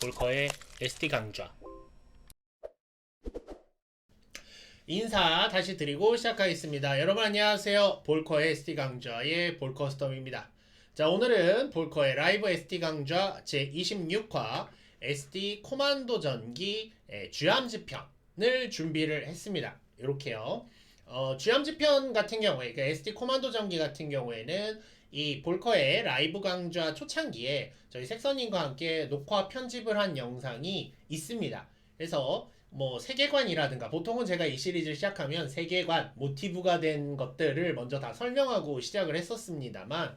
볼커의 SD 강좌. 인사 다시 드리고 시작하겠습니다. 여러분 안녕하세요. 볼커의 SD 강좌의 볼커스텀입니다. 자, 오늘은 볼커의 라이브 SD 강좌 제26화 SD 코만도 전기 쥐암즈 편을 준비를 했습니다. 이렇게요. 쥐암즈 편 같은 경우에, 그러니까 SD 코만도 전기 같은 경우에는 이 볼커의 라이브 강좌 초창기에 저희 색선님과 함께 녹화 편집을 한 영상이 있습니다. 그래서 뭐 세계관이라든가, 보통은 제가 이 시리즈를 시작하면 세계관, 모티브가 된 것들을 먼저 다 설명하고 시작을 했었습니다만,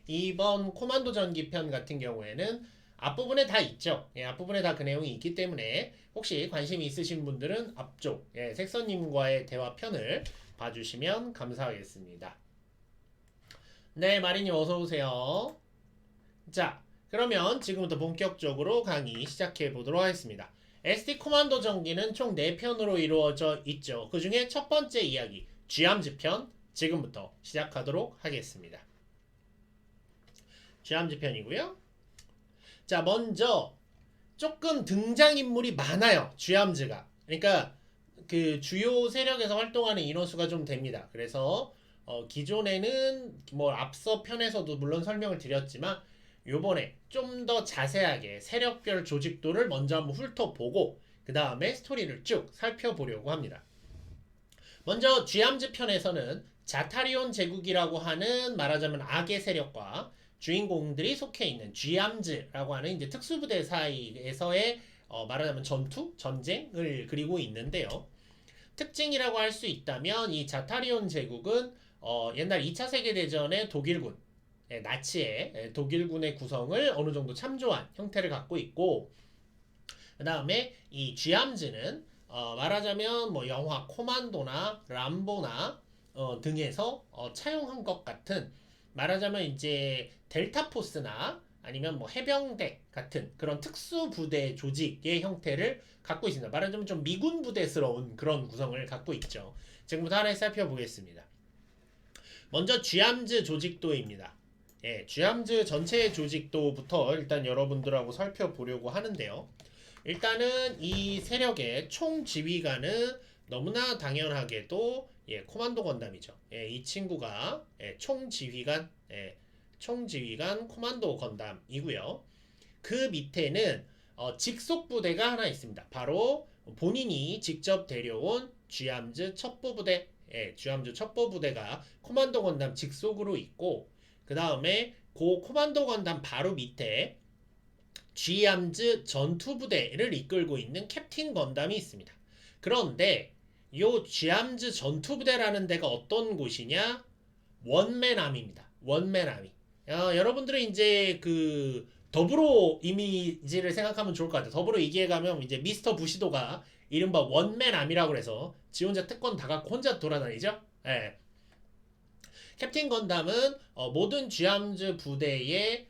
이번 코만도 전기 편 같은 경우에는 앞부분에 다 있죠. 앞부분에 다 그 내용이 있기 때문에 혹시 관심이 있으신 분들은 앞쪽 색선님과의 대화 편을 봐주시면 감사하겠습니다. 네, 마리님 어서오세요. 자, 그러면 지금부터 본격적으로 강의 시작해 보도록 하겠습니다. SD 코만도 전기는 총 4편으로 이루어져 있죠. 그 중에 첫 번째 이야기, 쥐암즈 편, 지금부터 시작하도록 하겠습니다. 쥐암즈 편이고요. 자, 먼저 조금 등장인물이 많아요. 쥐암즈가. 그러니까 그 주요 세력에서 활동하는 인원수가 좀 됩니다. 그래서 기존에는 뭐 앞서 편에서도 물론 설명을 드렸지만 요번에 좀 더 자세하게 세력별 조직도를 먼저 한번 훑어보고 그 다음에 스토리를 쭉 살펴보려고 합니다. 먼저 쥐암즈 편에서는 자타리온 제국이라고 하는 말하자면 악의 세력과 주인공들이 속해 있는 쥐암즈라고 하는 이제 특수부대 사이에서의 말하자면 전쟁을 그리고 있는데요. 특징이라고 할 수 있다면 이 자타리온 제국은 옛날 2차 세계대전의 독일군, 나치의 독일군의 구성을 어느 정도 참조한 형태를 갖고 있고, 그 다음에 이 쥐암즈는 말하자면 뭐 영화 코만도나 람보나 등에서 차용한 것 같은, 말하자면 이제 델타포스나 아니면 뭐 해병대 같은 그런 특수부대 조직의 형태를 갖고 있습니다. 말하자면 좀 미군 부대스러운 그런 구성을 갖고 있죠. 지금부터 하나씩 살펴보겠습니다. 먼저 쥐암즈 조직도입니다. 쥐암즈 전체 조직도부터 일단 여러분들하고 살펴보려고 하는데요. 일단은 이 세력의 총지휘관은 너무나 당연하게도 코만도 건담이죠. 이 친구가 총지휘관 코만도 건담이고요. 그 밑에는 직속 부대가 하나 있습니다. 바로 본인이 직접 데려온 쥐암즈 첩보부대, 쥐암즈 첩보부대가 코만도 건담 직속으로 있고, 그 다음에 그 코만도 건담 바로 밑에 쥐암즈 전투부대를 이끌고 있는 캡틴 건담이 있습니다. 그런데 요 쥐암즈 전투부대라는 데가 어떤 곳이냐? 원맨아미입니다. 원맨아미. 여러분들은 이제 그 더불어 이미지를 생각하면 좋을 것 같아요. 더불어 이기에 가면 이제 미스터 부시도가 이른바 원맨아미라고 해서 지 혼자 특권 다 갖고 혼자 돌아다니죠. 캡틴 건담은 모든 쥐암즈 부대의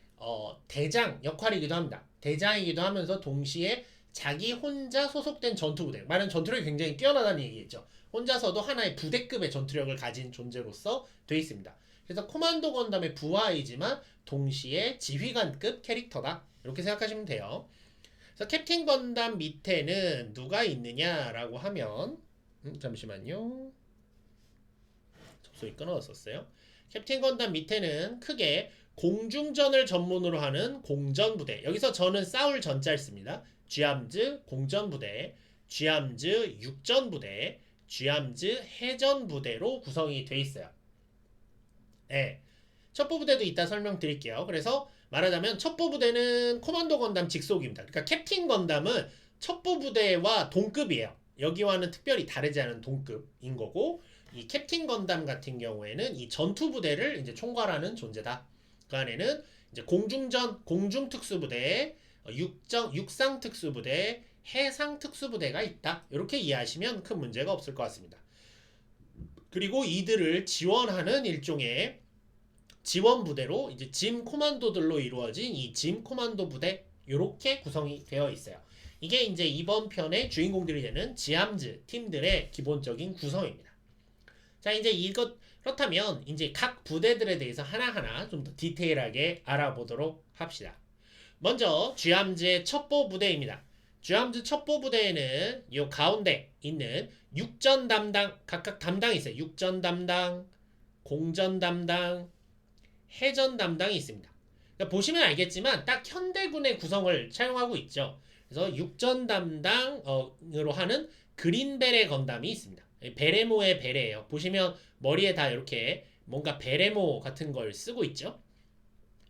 대장 역할이기도 합니다. 대장이기도 하면서 동시에 자기 혼자 소속된 전투부대, 말은 전투력이 굉장히 뛰어나다는 얘기겠죠. 혼자서도 하나의 부대급의 전투력을 가진 존재로서 되어 있습니다. 그래서 코만도 건담의 부하이지만 동시에 지휘관급 캐릭터다, 이렇게 생각하시면 돼요. 그래서 캡틴 건담 밑에는 누가 있느냐라고 하면 잠시만요. 접속이 끊어졌었어요. 캡틴 건담 밑에는 크게 공중전을 전문으로 하는 공전부대, 여기서 저는 싸울 전자를 씁니다. 쥐암즈 공전부대, 쥐암즈 육전부대, 쥐암즈 해전부대로 구성이 되어 있어요. 첩보부대도 이따 설명드릴게요. 그래서 말하자면 첩보부대는 코만도 건담 직속입니다. 그러니까 캡틴 건담은 첩보부대와 동급이에요. 여기와는 특별히 다르지 않은 동급인 거고, 이 캡틴 건담 같은 경우에는 이 전투부대를 이제 총괄하는 존재다. 그 안에는 이제 공중전, 공중특수부대, 육상특수부대, 해상특수부대가 있다. 이렇게 이해하시면 큰 문제가 없을 것 같습니다. 그리고 이들을 지원하는 일종의 지원부대로 이제 짐 코만도들로 이루어진 이 짐 코만도 부대, 이렇게 구성이 되어 있어요. 이게 이제 이번 편의 주인공들이 되는 쥐암즈 팀들의 기본적인 구성입니다. 자, 이제 그렇다면 이제 각 부대들에 대해서 하나하나 좀 더 디테일하게 알아보도록 합시다. 먼저 쥐암즈의 첩보 부대입니다. 쥐암즈 첩보 부대에는 요 가운데 있는 육전 담당 각각 담당이 있어요. 육전 담당, 공전 담당, 해전 담당이 있습니다. 그러니까 보시면 알겠지만 딱 현대군의 구성을 차용하고 있죠. 그래서 육전 담당으로 하는 그린베레 건담이 있습니다. 베레모의 베레예요. 보시면 머리에 다 이렇게 뭔가 베레모 같은 걸 쓰고 있죠.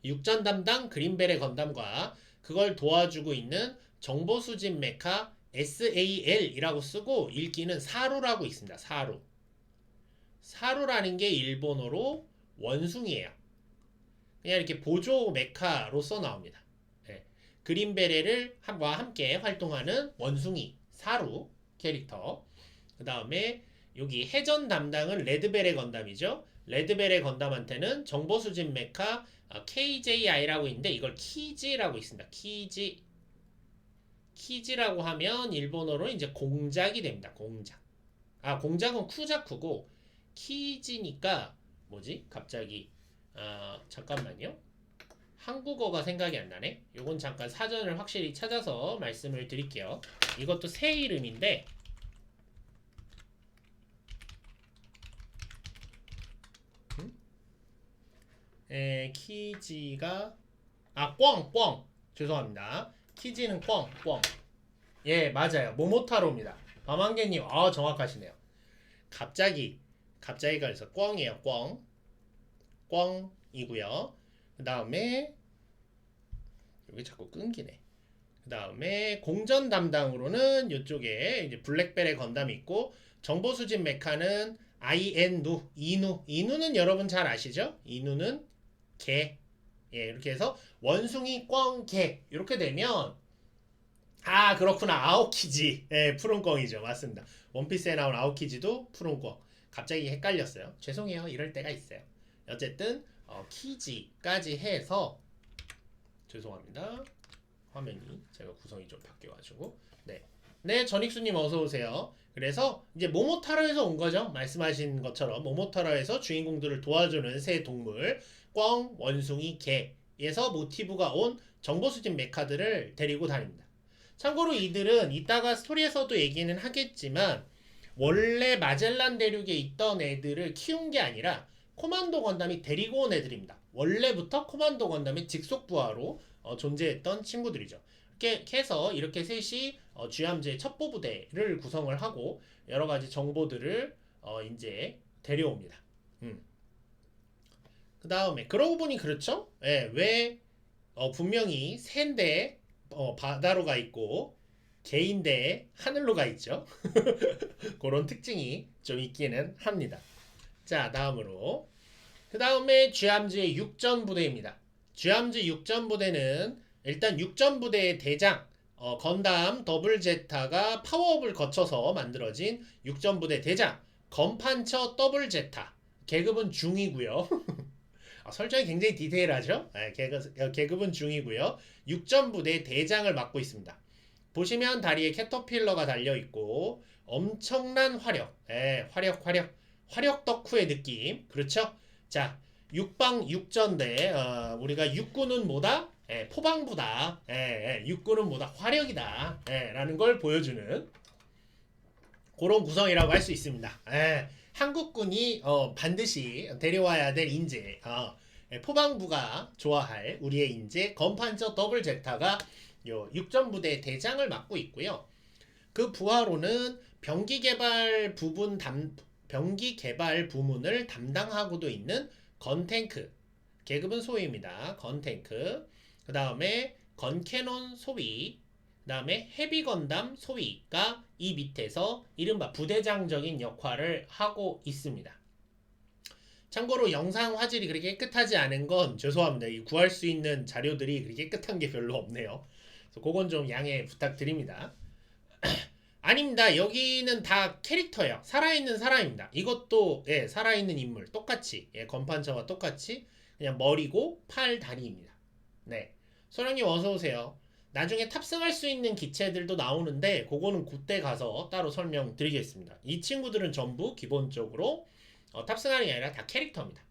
육전 담당 그린베레 건담과 그걸 도와주고 있는 정보 수집 메카 SAL이라고 쓰고 읽기는 사루라고 있습니다. 사루. 사루라는 게 일본어로 원숭이에요. 그냥 이렇게 보조 메카로서 나옵니다. 네. 그린베레와 함께 활동하는 원숭이 사루 캐릭터. 그 다음에 여기 해전 담당은 레드베레 건담이죠. 레드베레 건담한테는 정보 수집 메카 KJI라고 있는데 이걸 키지라고 있습니다. 키지라고 하면 일본어로 이제 공작이 됩니다. 공작. 공작은 쿠자쿠고 키지니까 뭐지? 갑자기 잠깐만요. 한국어가 생각이 안 나네. 요건 잠깐 사전을 확실히 찾아서 말씀을 드릴게요. 이것도 새 이름인데 키지가 꽝 죄송합니다. 키지는 꽝. 예, 맞아요. 모모타로입니다. 밤안개님, 정확하시네요. 갑자기가 그래서 꽝이에요. 꽝이고요. 그 다음에 여기 자꾸 끊기네. 그 다음에 공전 담당으로는 이쪽에 이제 블랙벨의 건담이 있고 정보 수집 메카는 이누는 여러분 잘 아시죠? 이누는 개. 예, 이렇게 해서 원숭이 꽝개 이렇게 되면 그렇구나. 아오키지. 예, 푸른꽝이죠. 맞습니다. 원피스에 나온 아오키지도 푸른꽝. 갑자기 헷갈렸어요. 죄송해요. 이럴 때가 있어요. 어쨌든 키지까지 해서 죄송합니다. 화면이 제가 구성이 좀 바뀌어가지고 네, 전익수님 어서 오세요. 그래서 이제 모모타로에서 온 거죠. 말씀하신 것처럼 모모타로에서 주인공들을 도와주는 새 동물 꽝, 원숭이, 개에서 모티브가 온 정보 수집 메카들을 데리고 다닙니다. 참고로 이들은 이따가 스토리에서도 얘기는 하겠지만 원래 마젤란 대륙에 있던 애들을 키운 게 아니라 코만도 건담이 데리고 온 애들입니다. 원래부터 코만도 건담의 직속 부하로 존재했던 친구들이죠. 이렇게 해서 이렇게 셋이 쥐암즈의 첩보 부대를 구성을 하고 여러 가지 정보들을 이제 데려옵니다. 그 다음에 그러고 보니 그렇죠? 예, 왜 분명히 새인데 바다로 가 있고 개인데 하늘로 가 있죠. 그런 특징이 좀 있기는 합니다. 자, 다음으로 그 다음에 쥐암즈의 육전 부대입니다. 쥐암즈 육전 부대는 일단 육전 부대의 대장 건담 더블 제타가 파워업을 거쳐서 만들어진 육전 부대 대장 건판처 더블 제타. 계급은 중이고요. 설정이 굉장히 디테일하죠. 계급은 중이고요. 육전 부대 대장을 맡고 있습니다. 보시면 다리에 캐터필러가 달려있고 엄청난 화력. 화력 덕후의 느낌. 그렇죠? 자, 육방 육전대 우리가 육군은 뭐다? 포방부다. 육군은 뭐다? 화력이다. 라는 걸 보여주는 그런 구성이라고 할 수 있습니다. 한국군이 반드시 데려와야 될 인재 포방부가 좋아할 우리의 인재 건판처 더블 제타가 요 육전부대 대장을 맡고 있고요. 그 부하로는 병기 개발 부문을 담당하고도 있는 건탱크 계급은 소위입니다. 건탱크 그 다음에 건캐논 소위 그 다음에 헤비건담 소위가 이 밑에서 이른바 부대장적인 역할을 하고 있습니다. 참고로 영상 화질이 그렇게 깨끗하지 않은 건 죄송합니다. 이 구할 수 있는 자료들이 그렇게 깨끗한 게 별로 없네요. 그래서 그건 좀 양해 부탁드립니다. 아닙니다. 여기는 다 캐릭터예요. 살아있는 사람입니다. 이것도 살아있는 인물 똑같이 건판처와 똑같이 그냥 머리고 팔 다리입니다. 네, 소령님 어서 오세요. 나중에 탑승할 수 있는 기체들도 나오는데 그거는 그때 가서 따로 설명드리겠습니다. 이 친구들은 전부 기본적으로 탑승하는 게 아니라 다 캐릭터입니다.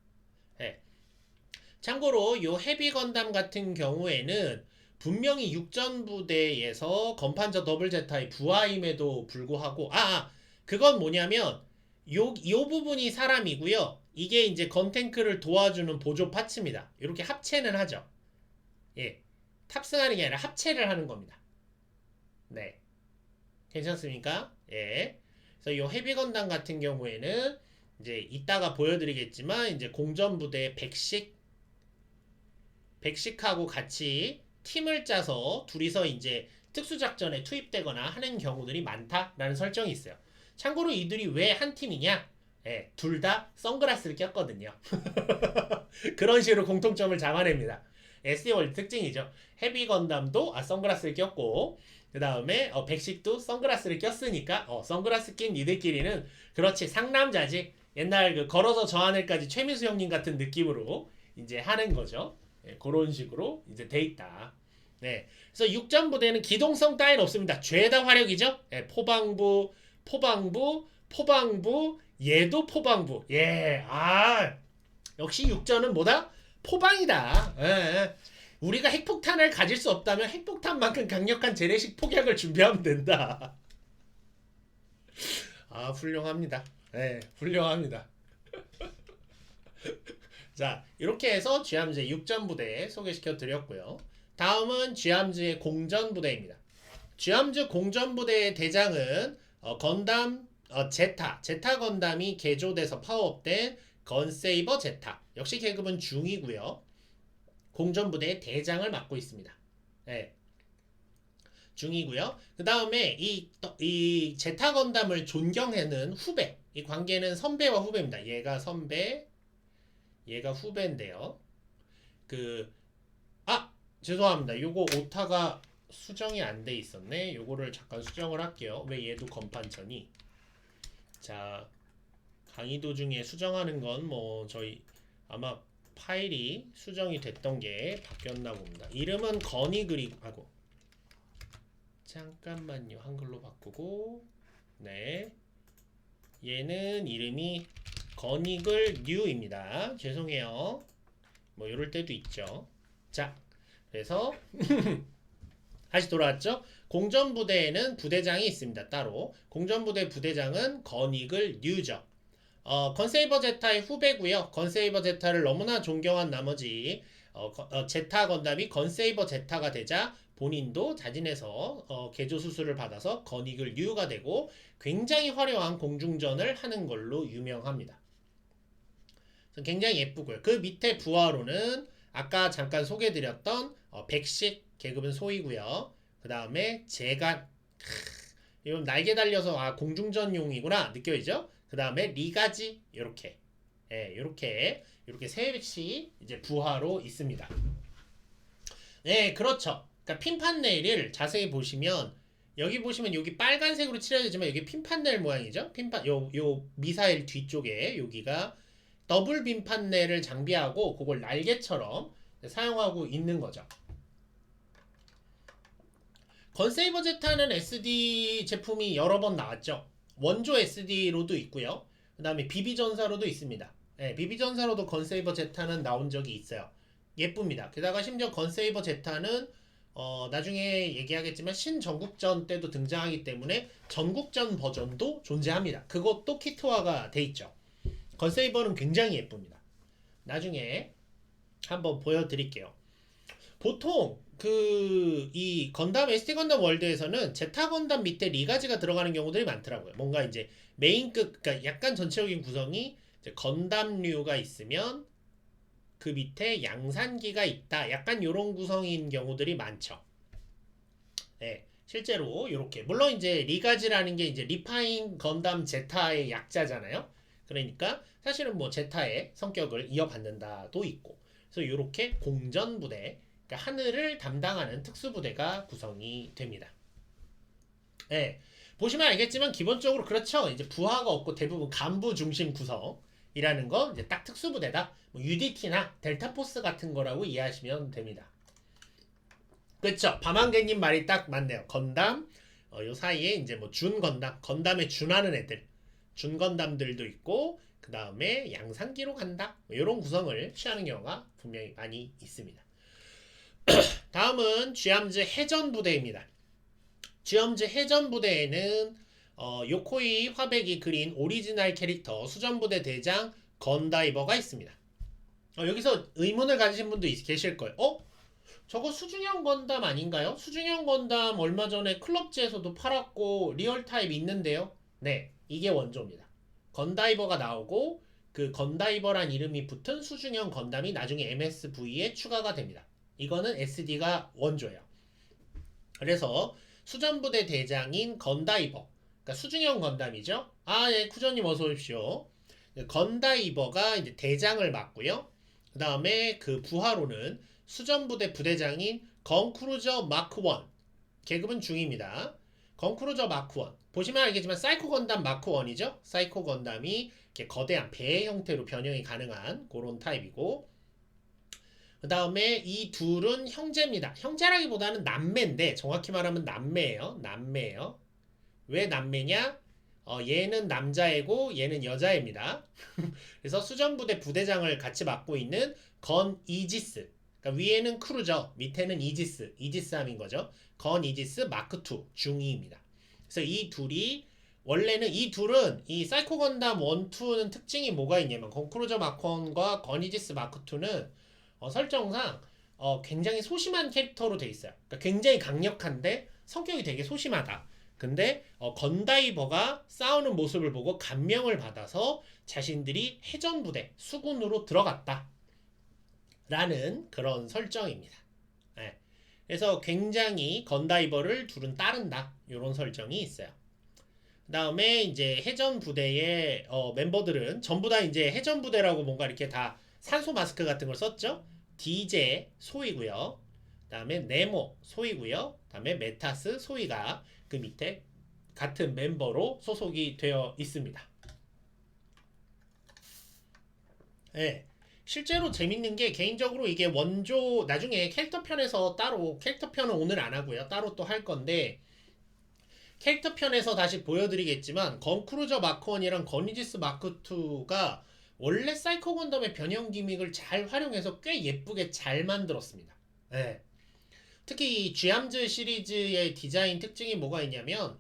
참고로 요 헤비 건담 같은 경우에는 분명히 육전부대에서 건판저 더블 제타의 부하임에도 불구하고 그건 뭐냐면 요 부분이 사람이고요. 이게 이제 건탱크를 도와주는 보조 파츠입니다. 이렇게 합체는 하죠. 예, 탑승하는 게 아니라 합체를 하는 겁니다. 네, 괜찮습니까? 예. 그래서 이 헤비 건담 같은 경우에는 이제 이따가 보여드리겠지만 이제 공전부대 백식하고 같이 팀을 짜서 둘이서 이제 특수작전에 투입되거나 하는 경우들이 많다라는 설정이 있어요. 참고로 이들이 왜 한 팀이냐? 예, 둘 다 선글라스를 꼈거든요. 그런 식으로 공통점을 잡아냅니다. SD월드 특징이죠. 헤비 건담도 선글라스를 꼈고 그 다음에 백식도 선글라스를 꼈으니까 선글라스 낀 니들끼리는 그렇지 상남자지. 옛날 그 걸어서 저 하늘까지 최민수 형님 같은 느낌으로 이제 하는 거죠. 예, 그런 식으로 이제 돼 있다. 네, 그래서 육전부대는 기동성 따윈 없습니다. 죄다 화력이죠. 예, 포방부, 얘도 포방부. 예, 역시 육전은 뭐다? 포방이다. 예, 예. 우리가 핵폭탄을 가질 수 없다면 핵폭탄만큼 강력한 재래식 폭약을 준비하면 된다. 훌륭합니다. 네, 훌륭합니다. 자, 이렇게 해서 쥐암즈의 육전부대 소개시켜 드렸고요. 다음은 쥐암즈의 공전부대입니다. 쥐암즈 공전부대의 대장은 건담 제타 건담이 개조돼서 파워업된 건세이버 제타. 역시 계급은 중이고요. 공전부대의 대장을 맡고 있습니다. 네. 중이고요. 그 다음에 이 제타 건담을 존경하는 후배. 이 관계는 선배와 후배입니다. 얘가 선배, 얘가 후배인데요. 죄송합니다. 요거 오타가 수정이 안 돼 있었네. 요거를 잠깐 수정을 할게요. 왜 얘도 건판천이? 자, 강의 도중에 수정하는 건 뭐 저희 아마 파일이 수정이 됐던 게 바뀌었나 봅니다. 이름은 건이 그리고 하고 잠깐만요. 한글로 바꾸고 네, 얘는 이름이 건이글 뉴입니다. 죄송해요. 뭐 이럴 때도 있죠. 자, 그래서 다시 돌아왔죠. 공전부대에는 부대장이 있습니다. 따로 공전부대 부대장은 건이글 뉴죠. 건세이버 제타의 후배고요. 건세이버 제타를 너무나 존경한 나머지 제타 건담이 건세이버 제타가 되자 본인도 자진해서 개조 수술을 받아서 건이글 뉴가 되고 굉장히 화려한 공중전을 하는 걸로 유명합니다. 굉장히 예쁘고요. 그 밑에 부하로는 아까 잠깐 소개해드렸던 백식 계급은 소이고요. 그 다음에 제간 이건 날개 달려서 공중전용이구나 느껴지죠? 그 다음에 리가지 요렇게 요렇게 셋이 이제 부하로 있습니다. 네, 그렇죠. 그러니까 핀판넬을 자세히 보시면 여기 보시면 여기 빨간색으로 칠해지지만 여기 핀판넬 모양이죠. 요 미사일 뒤쪽에 여기가 더블 빈판넬을 장비하고 그걸 날개처럼 사용하고 있는 거죠. 건세이버 제타는 SD 제품이 여러 번 나왔죠. 원조 SD로도 있고요. 그 다음에 비비전사로도 있습니다. 네, 비비전사로도 건세이버 제타는 나온 적이 있어요. 예쁩니다. 게다가 심지어 건세이버 제타는 나중에 얘기하겠지만 신전국전 때도 등장하기 때문에 전국전 버전도 존재합니다. 그것도 키트화가 돼 있죠. 건세이버는 굉장히 예쁩니다. 나중에 한번 보여드릴게요. 보통 이 건담 SD 건담 월드에서는 제타 건담 밑에 리가지가 들어가는 경우들이 많더라고요. 뭔가 이제 메인급, 그러니까 약간 전체적인 구성이 이제 건담류가 있으면 그 밑에 양산기가 있다. 약간 요런 구성인 경우들이 많죠. 네, 실제로 이렇게 물론 이제 리가지라는 게 이제 리파인 건담 제타의 약자잖아요. 그러니까 사실은 뭐 제타의 성격을 이어받는다도 있고, 그래서 이렇게 공전부대, 그러니까 하늘을 담당하는 특수부대가 구성이 됩니다. 네, 보시면 알겠지만 기본적으로 그렇죠. 이제 부하가 없고 대부분 간부 중심 구성이라는 거 이제 딱 특수부대다. 뭐 UDT나 델타포스 같은 거라고 이해하시면 됩니다. 그렇죠. 밤안개님 말이 딱 맞네요. 건담, 요 사이에 이제 뭐 준건담, 건담에 준하는 애들, 준건담들도 있고, 그 다음에 양산기로 간다. 뭐 이런 구성을 취하는 경우가 분명히 많이 있습니다. 다음은 쥐암즈 해전 부대입니다. 쥐암즈 해전 부대에는 요코이 화백이 그린 오리지널 캐릭터 수전부대 대장 건다이버가 있습니다. 여기서 의문을 가지신 분도 계실 거예요. 저거 수중형 건담 아닌가요? 수중형 건담 얼마 전에 클럽지에서도 팔았고 리얼 타입 있는데요. 네, 이게 원조입니다. 건다이버가 나오고 그 건다이버란 이름이 붙은 수중형 건담이 나중에 MSV에 추가가 됩니다. 이거는 SD가 원조예요. 그래서 수전부대 대장인 건다이버, 그러니까 수중형 건담이죠. 예, 쿠저님 어서 오십시오. 건다이버가 이제 대장을 맡고요. 그 다음에 그 부하로는 수전부대 부대장인 건크루저 마크 1, 계급은 중입니다. 건크루저 마크 1 보시면 알겠지만 사이코 건담 마크 1이죠. 사이코 건담이 이렇게 거대한 배 형태로 변형이 가능한 그런 타입이고, 그 다음에 이 둘은 형제입니다. 형제라기보다는 남매인데 정확히 말하면 남매예요. 왜 남매냐? 얘는 남자애고 얘는 여자애입니다. 그래서 수전부대 부대장을 같이 맡고 있는 건 이지스, 그러니까 위에는 크루저, 밑에는 이지스함인 거죠. 건 이지스 마크 2 중2입니다. 그래서 이 둘은 이 사이코 건담 1, 2는 특징이 뭐가 있냐면 건크루저 마크 1과 건 이지스 마크 2는 설정상 굉장히 소심한 캐릭터로 돼 있어요. 그러니까 굉장히 강력한데 성격이 되게 소심하다. 근데 건다이버가 싸우는 모습을 보고 감명을 받아서 자신들이 해전부대 수군으로 들어갔다 라는 그런 설정입니다. 네. 그래서 굉장히 건다이버를 둘은 따른다 이런 설정이 있어요. 그 다음에 이제 해전부대의 멤버들은 전부 다 이제 해전부대라고 뭔가 이렇게 다 산소 마스크 같은 걸 썼죠. 디제 소이고요. 그 다음에 네모 소이고요. 그 다음에 메타스 소이가 그 밑에 같은 멤버로 소속이 되어 있습니다. 네. 실제로 재밌는 게 개인적으로 이게 원조 나중에 캐릭터 편에서 따로, 캐릭터 편은 오늘 안 하고요. 따로 또 할 건데 캐릭터 편에서 다시 보여드리겠지만 건크루저 마크 1이랑 건이지스 마크 2가 원래 사이코 건담의 변형 기믹을 잘 활용해서 꽤 예쁘게 잘 만들었습니다. 네. 특히 이 쥐암즈 시리즈의 디자인 특징이 뭐가 있냐면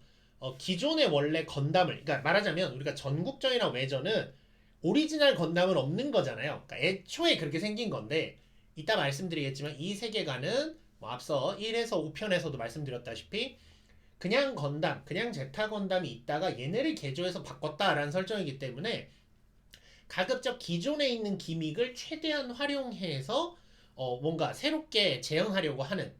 기존의 원래 건담을, 그러니까 말하자면 우리가 전국전이나 외전은 오리지널 건담은 없는 거잖아요. 그러니까 애초에 그렇게 생긴 건데 이따 말씀드리겠지만 이 세계관은 뭐 앞서 1에서 5편에서도 말씀드렸다시피 그냥 건담, 그냥 제타 건담이 있다가 얘네를 개조해서 바꿨다라는 설정이기 때문에 가급적 기존에 있는 기믹을 최대한 활용해서 뭔가 새롭게 재현하려고 하는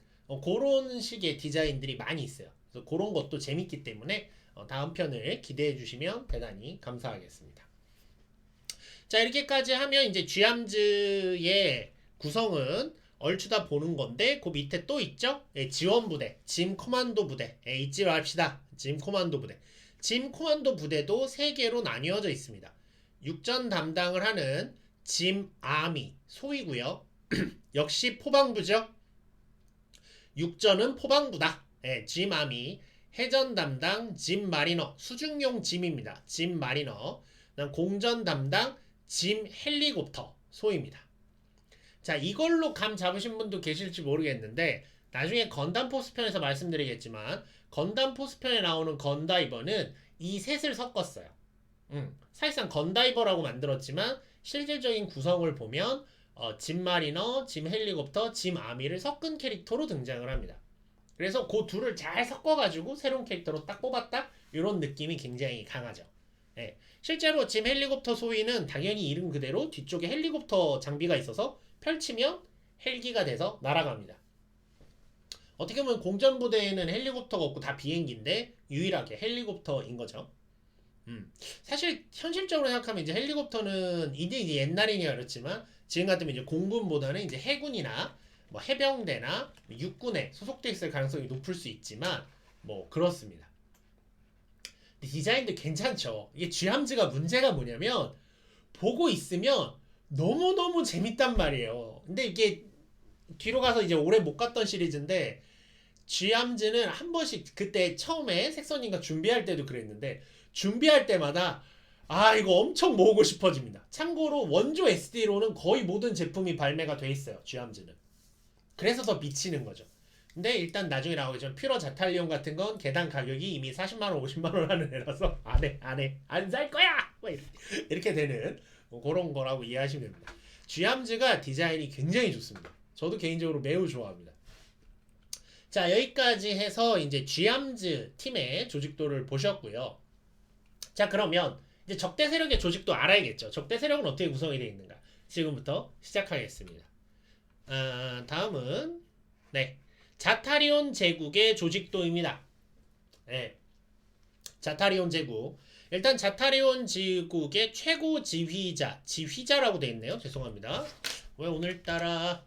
그런 식의 디자인들이 많이 있어요. 그래서 그런 것도 재밌기 때문에 다음 편을 기대해 주시면 대단히 감사하겠습니다. 자, 이렇게까지 하면 이제 쥐암즈의 구성은 얼추 다 보는 건데 그 밑에 또 있죠? 지원부대, 짐 코만도 부대. 잊지 맙시다. 짐 코만도 부대. 짐 코만도 부대도 3개로 나뉘어져 있습니다. 육전 담당을 하는 짐 아미 소이고요. 역시 포방부죠. 육전은 포방부다. 짐 아미. 해전 담당 짐 마리너. 수중용 짐입니다. 짐 마리너. 공전 담당 짐 헬리콥터 소입니다. 자, 이걸로 감 잡으신 분도 계실지 모르겠는데 나중에 건담 포스편에서 말씀드리겠지만 건담 포스편에 나오는 건다이버는 이 셋을 섞었어요. 사실상 건다이버라고 만들었지만 실질적인 구성을 보면 짐 마리너, 짐 헬리콥터, 짐 아미를 섞은 캐릭터로 등장을 합니다. 그래서 그 둘을 잘 섞어가지고 새로운 캐릭터로 딱 뽑았다 이런 느낌이 굉장히 강하죠. 네. 실제로 짐 헬리콥터 소위는 당연히 이름 그대로 뒤쪽에 헬리콥터 장비가 있어서 펼치면 헬기가 돼서 날아갑니다. 어떻게 보면 공전부대에는 헬리콥터가 없고 다 비행기인데 유일하게 헬리콥터인 거죠. 사실 현실적으로 생각하면 이제 헬리콥터는 이제 옛날이냐 그렇지만 지금 같으면 이제 공군보다는 이제 해군이나 뭐 해병대나 육군에 소속돼 있을 가능성이 높을 수 있지만 뭐 그렇습니다. 디자인도 괜찮죠. 이게 쥐암즈가 문제가 뭐냐면 보고 있으면 너무너무 재밌단 말이에요. 근데 이게 뒤로 가서 이제 오래 못 갔던 시리즈인데 쥐암즈는 한 번씩 그때 처음에 색선님과 준비할 때도 그랬는데 준비할 때마다 이거 엄청 모으고 싶어집니다. 참고로 원조 SD로는 거의 모든 제품이 발매가 돼 있어요. 쥐암즈는. 그래서 더 미치는 거죠. 근데 일단 나중에 나오겠지만 퓨러 자탈리온 같은 건 개당 가격이 이미 40만 원, 50만 원 하는 애라서 안 살 거야. 뭐 이렇게 되는 뭐 그런 거라고 이해하시면 됩니다. 쥐암즈가 디자인이 굉장히 좋습니다. 저도 개인적으로 매우 좋아합니다. 자, 여기까지 해서 이제 쥐암즈 팀의 조직도를 보셨고요. 자, 그러면 이제 적대 세력의 조직도 알아야겠죠. 적대 세력은 어떻게 구성이 되어 있는가? 지금부터 시작하겠습니다. 다음은 네, 자타리온 제국의 조직도입니다. 네, 자타리온 제국. 일단 자타리온 제국의 최고 지휘자라고 되어 있네요. 죄송합니다. 왜 오늘따라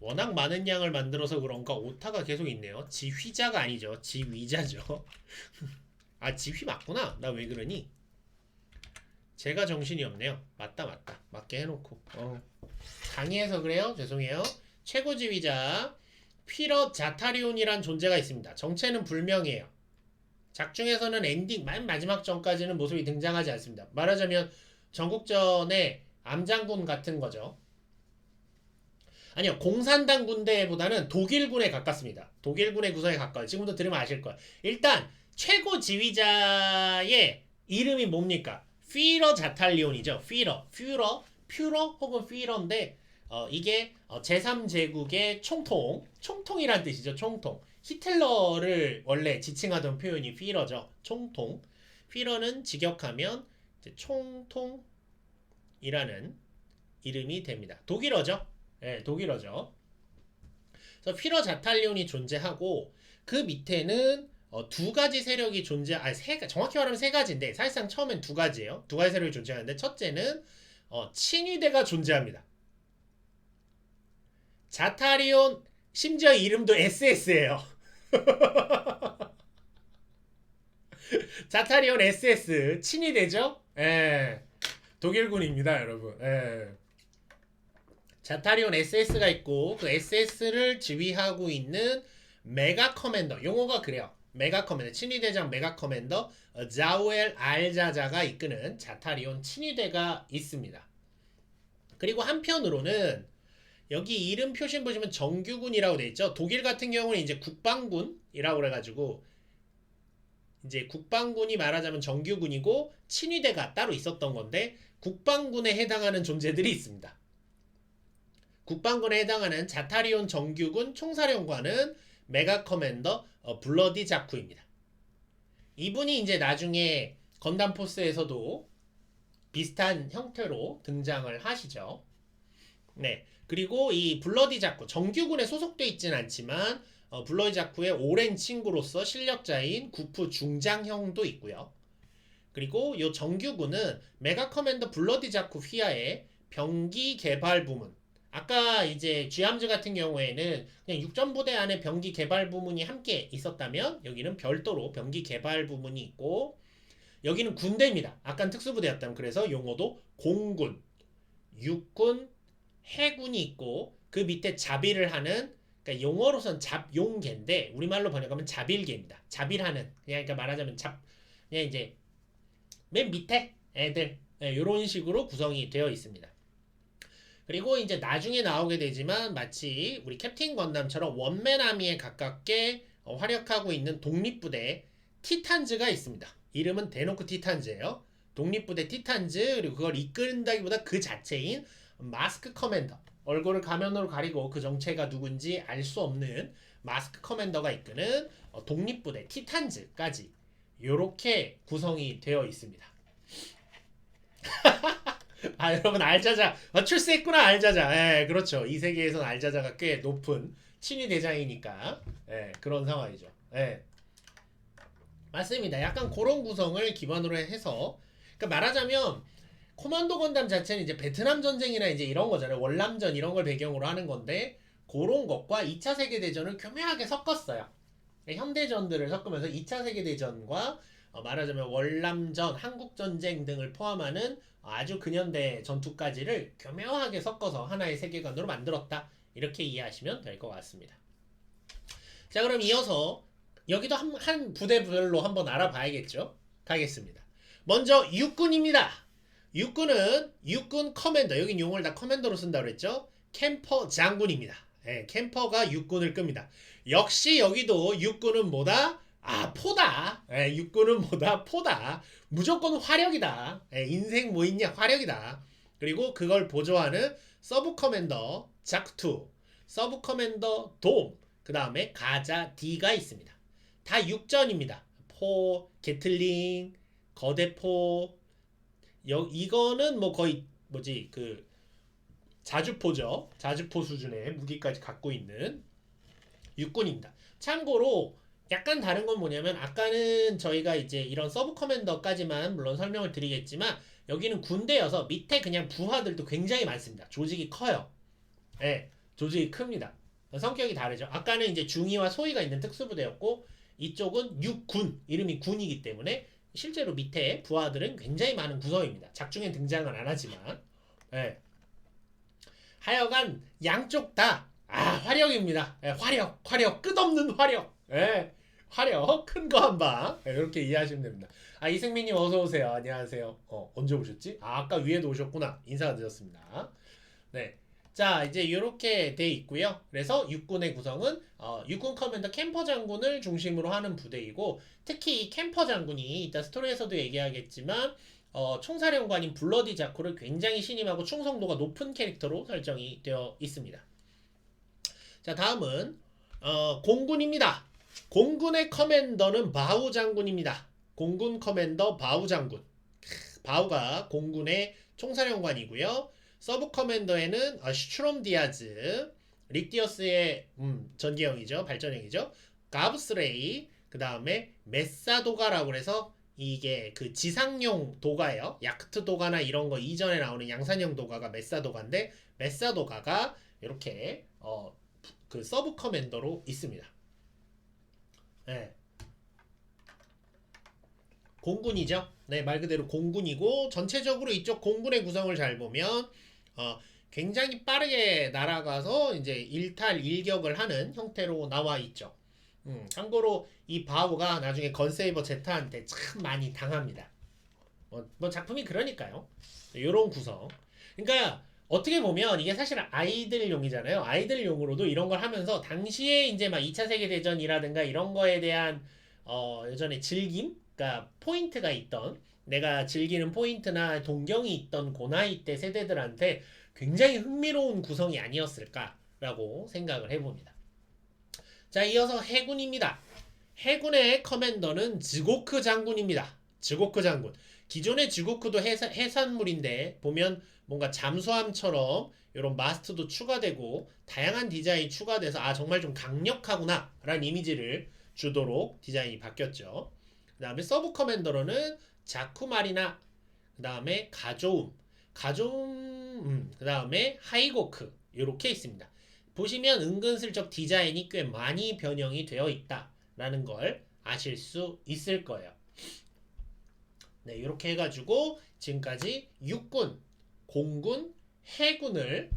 워낙 많은 양을 만들어서 그런가 오타가 계속 있네요. 지휘자가 아니죠. 지휘자죠. 아, 지휘 맞구나. 나 왜 그러니? 제가 정신이 없네요. 맞다. 맞게 해놓고. 강의해서 그래요. 죄송해요. 최고 지휘자 퓨러 자타리온이란 존재가 있습니다. 정체는 불명이에요. 작중에서는 엔딩 맨 마지막 전까지는 모습이 등장하지 않습니다. 말하자면 전국전의 암장군 같은 거죠. 아니요, 공산당 군대보다는 독일군에 가깝습니다. 독일군의 구성에 가까워요. 지금부터 들으면 아실 거예요. 일단 최고 지휘자의 이름이 뭡니까? 퓨러 자탈리온이죠. 퓨러 혹은 퓨러인데 이게 제3제국의 총통이란 뜻이죠. 총통. 히틀러를 원래 지칭하던 표현이 퓨러죠. 총통. 퓨러는 직역하면 총통이라는 이름이 됩니다. 독일어죠. 네, 독일어죠. 그래서 퓨러 자탈리온이 존재하고 그 밑에는 두 가지 세력이 정확히 말하면 세 가지인데 사실상 처음엔 두 가지예요. 두 가지 세력이 존재하는데 첫째는 친위대가 존재합니다. 자타리온 심지어 이름도 SS예요. 자타리온 SS 친위대죠? 예. 독일군입니다, 여러분. 예. 자타리온 SS가 있고 그 SS를 지휘하고 있는 메가 커맨더, 용어가 그래요. 메가 커맨더, 친위대장 메가 커맨더 자우엘 알자자가 이끄는 자타리온 친위대가 있습니다. 그리고 한편으로는 여기 이름 표신 보시면 정규군이라고 돼 있죠. 독일 같은 경우는 이제 국방군이라고 그래가지고 이제 국방군이 말하자면 정규군이고 친위대가 따로 있었던 건데 국방군에 해당하는 존재들이 있습니다. 국방군에 해당하는 자타리온 정규군 총사령관은 메가 커맨더 블러디 자쿠입니다. 이분이 이제 나중에 건담 포스에서도 비슷한 형태로 등장을 하시죠. 네. 그리고 이 블러디 자쿠 정규군에 소속돼 있진 않지만 블러디 자쿠의 오랜 친구로서 실력자인 구프 중장형도 있고요. 그리고 이 정규군은 메가 커맨더 블러디 자쿠 휘하의 병기 개발 부문, 아까 이제 쥐암즈 같은 경우에는 그냥 육전부대 안에 병기 개발 부문이 함께 있었다면 여기는 별도로 병기 개발 부문이 있고 여기는 군대입니다. 아까는 특수부대였다면 그래서 용어도 공군, 육군, 해군이 있고 그 밑에 자비를 하는, 그러니까 용어로선 잡용계인데 우리말로 번역하면 자빌계입니다. 자빌하는, 그러니까 말하자면 그냥 이제 맨 밑에 애들, 이런 식으로 구성이 되어 있습니다. 그리고 이제 나중에 나오게 되지만 마치 우리 캡틴 건담처럼 원맨 아미에 가깝게 활약하고 있는 독립부대 티탄즈가 있습니다. 이름은 대놓고 티탄즈예요. 독립부대 티탄즈, 그리고 그걸 이끈다기보다 그 자체인 마스크 커맨더, 얼굴을 가면으로 가리고 그 정체가 누군지 알 수 없는 마스크 커맨더가 이끄는 독립부대 티탄즈까지 이렇게 구성이 되어 있습니다. 아, 여러분 알자자 출세했구나. 알자자. 예, 그렇죠. 이 세계에서는 알자자가 꽤 높은 친위 대장이니까 그런 상황이죠. 맞습니다. 약간 그런 구성을 기반으로 해서, 그러니까 말하자면 코만도 건담 자체는 이제 베트남 전쟁이나 이제 이런 거잖아요. 월남전 이런 걸 배경으로 하는 건데 그런 것과 2차 세계대전을 교묘하게 섞었어요. 현대전들을 섞으면서 2차 세계대전과 말하자면 월남전, 한국전쟁 등을 포함하는 아주 근현대 전투까지를 교묘하게 섞어서 하나의 세계관으로 만들었다. 이렇게 이해하시면 될 것 같습니다. 자, 그럼 이어서 여기도 한 부대별로 한번 알아봐야겠죠. 가겠습니다. 먼저 육군입니다. 육군은 육군 커맨더, 여긴 용어를 다 커맨더로 쓴다고 그랬죠. 캠퍼 장군입니다. 예, 캠퍼가 육군을 끕니다. 역시 여기도 육군은 뭐다? 아, 포다. 예, 육군은 뭐다? 포다. 무조건 화력이다. 예, 인생 뭐 있냐? 화력이다. 그리고 그걸 보조하는 서브 커맨더 자크2, 서브 커맨더 돔, 그 다음에 가자 D가 있습니다. 다 육전입니다. 포, 게틀링, 거대포, 이거는 뭐 거의 뭐지 그 자주포죠. 자주포 수준의 무기까지 갖고 있는 육군입니다. 참고로 약간 다른 건 뭐냐면 아까는 저희가 이제 이런 서브 커맨더까지만 물론 설명을 드리겠지만 여기는 군대여서 밑에 그냥 부하들도 굉장히 많습니다. 조직이 커요. 예, 조직이 큽니다. 성격이 다르죠. 아까는 이제 중위와 소위가 있는 특수부대였고 이쪽은 육군, 이름이 군이기 때문에 실제로 밑에 부하들은 굉장히 많은 구성입니다. 작중엔 등장은 안 하지만. 예. 하여간 양쪽 다 화력입니다. 예, 화력 끝없는 화력. 예, 화력 큰 거 한 방. 예, 이렇게 이해하시면 됩니다. 이승민님 어서 오세요. 안녕하세요. 언제 오셨지? 아까 위에도 오셨구나. 인사가 늦었습니다. 네. 자, 이제 이렇게 돼 있고요. 그래서 육군의 구성은 육군 커맨더 캠퍼 장군을 중심으로 하는 부대이고 특히 이 캠퍼 장군이 이따 스토리에서도 얘기하겠지만 총사령관인 블러디 자코를 굉장히 신임하고 충성도가 높은 캐릭터로 설정이 되어 있습니다. 자, 다음은 공군입니다. 공군의 커맨더는 바우 장군입니다. 공군 커맨더 바우 장군. 바우가 공군의 총사령관이고요. 서브 커맨더에는 슈트롬 디아즈, 릭디어스의 전기형이죠. 발전형이죠. 가브스레이, 그 다음에 메사도가라고 해서 이게 그 지상용 도가예요. 야크트 도가나 이런 거 이전에 나오는 양산형 도가가 메사도가인데 메사도가가 이렇게 그 서브 커맨더로 있습니다. 네. 공군이죠. 네, 말 그대로 공군이고 전체적으로 이쪽 공군의 구성을 잘 보면 굉장히 빠르게 날아가서 이제 일탈 일격을 하는 형태로 나와 있죠. 참고로 이 바우가 나중에 건세이버 제타한테 참 많이 당합니다. 뭐 작품이 그러니까요. 이런 구성. 그러니까 어떻게 보면 이게 사실 아이들용이잖아요. 아이들용으로도 이런 걸 하면서 당시에 이제 막 2차 세계대전이라든가 이런 거에 대한 예전에 즐김? 그러니까 포인트가 있던 내가 즐기는 포인트나 동경이 있던 그 나이 때 세대들한테 굉장히 흥미로운 구성이 아니었을까라고 생각을 해봅니다. 자, 이어서 해군입니다. 해군의 커맨더는 즈고크 장군입니다. 즈고크 장군. 기존의 즈고크도 해산물인데 보면 뭔가 잠수함처럼 이런 마스트도 추가되고 다양한 디자인이 추가돼서 정말 좀 강력하구나 라는 이미지를 주도록 디자인이 바뀌었죠. 그 다음에 서브 커맨더로는 자쿠마리나, 그 다음에 가조움, 그 다음에 하이고크 이렇게 있습니다. 보시면 은근슬쩍 디자인이 꽤 많이 변형이 되어 있다라는 걸 아실 수 있을 거예요. 네, 이렇게 해가지고 지금까지 육군, 공군, 해군을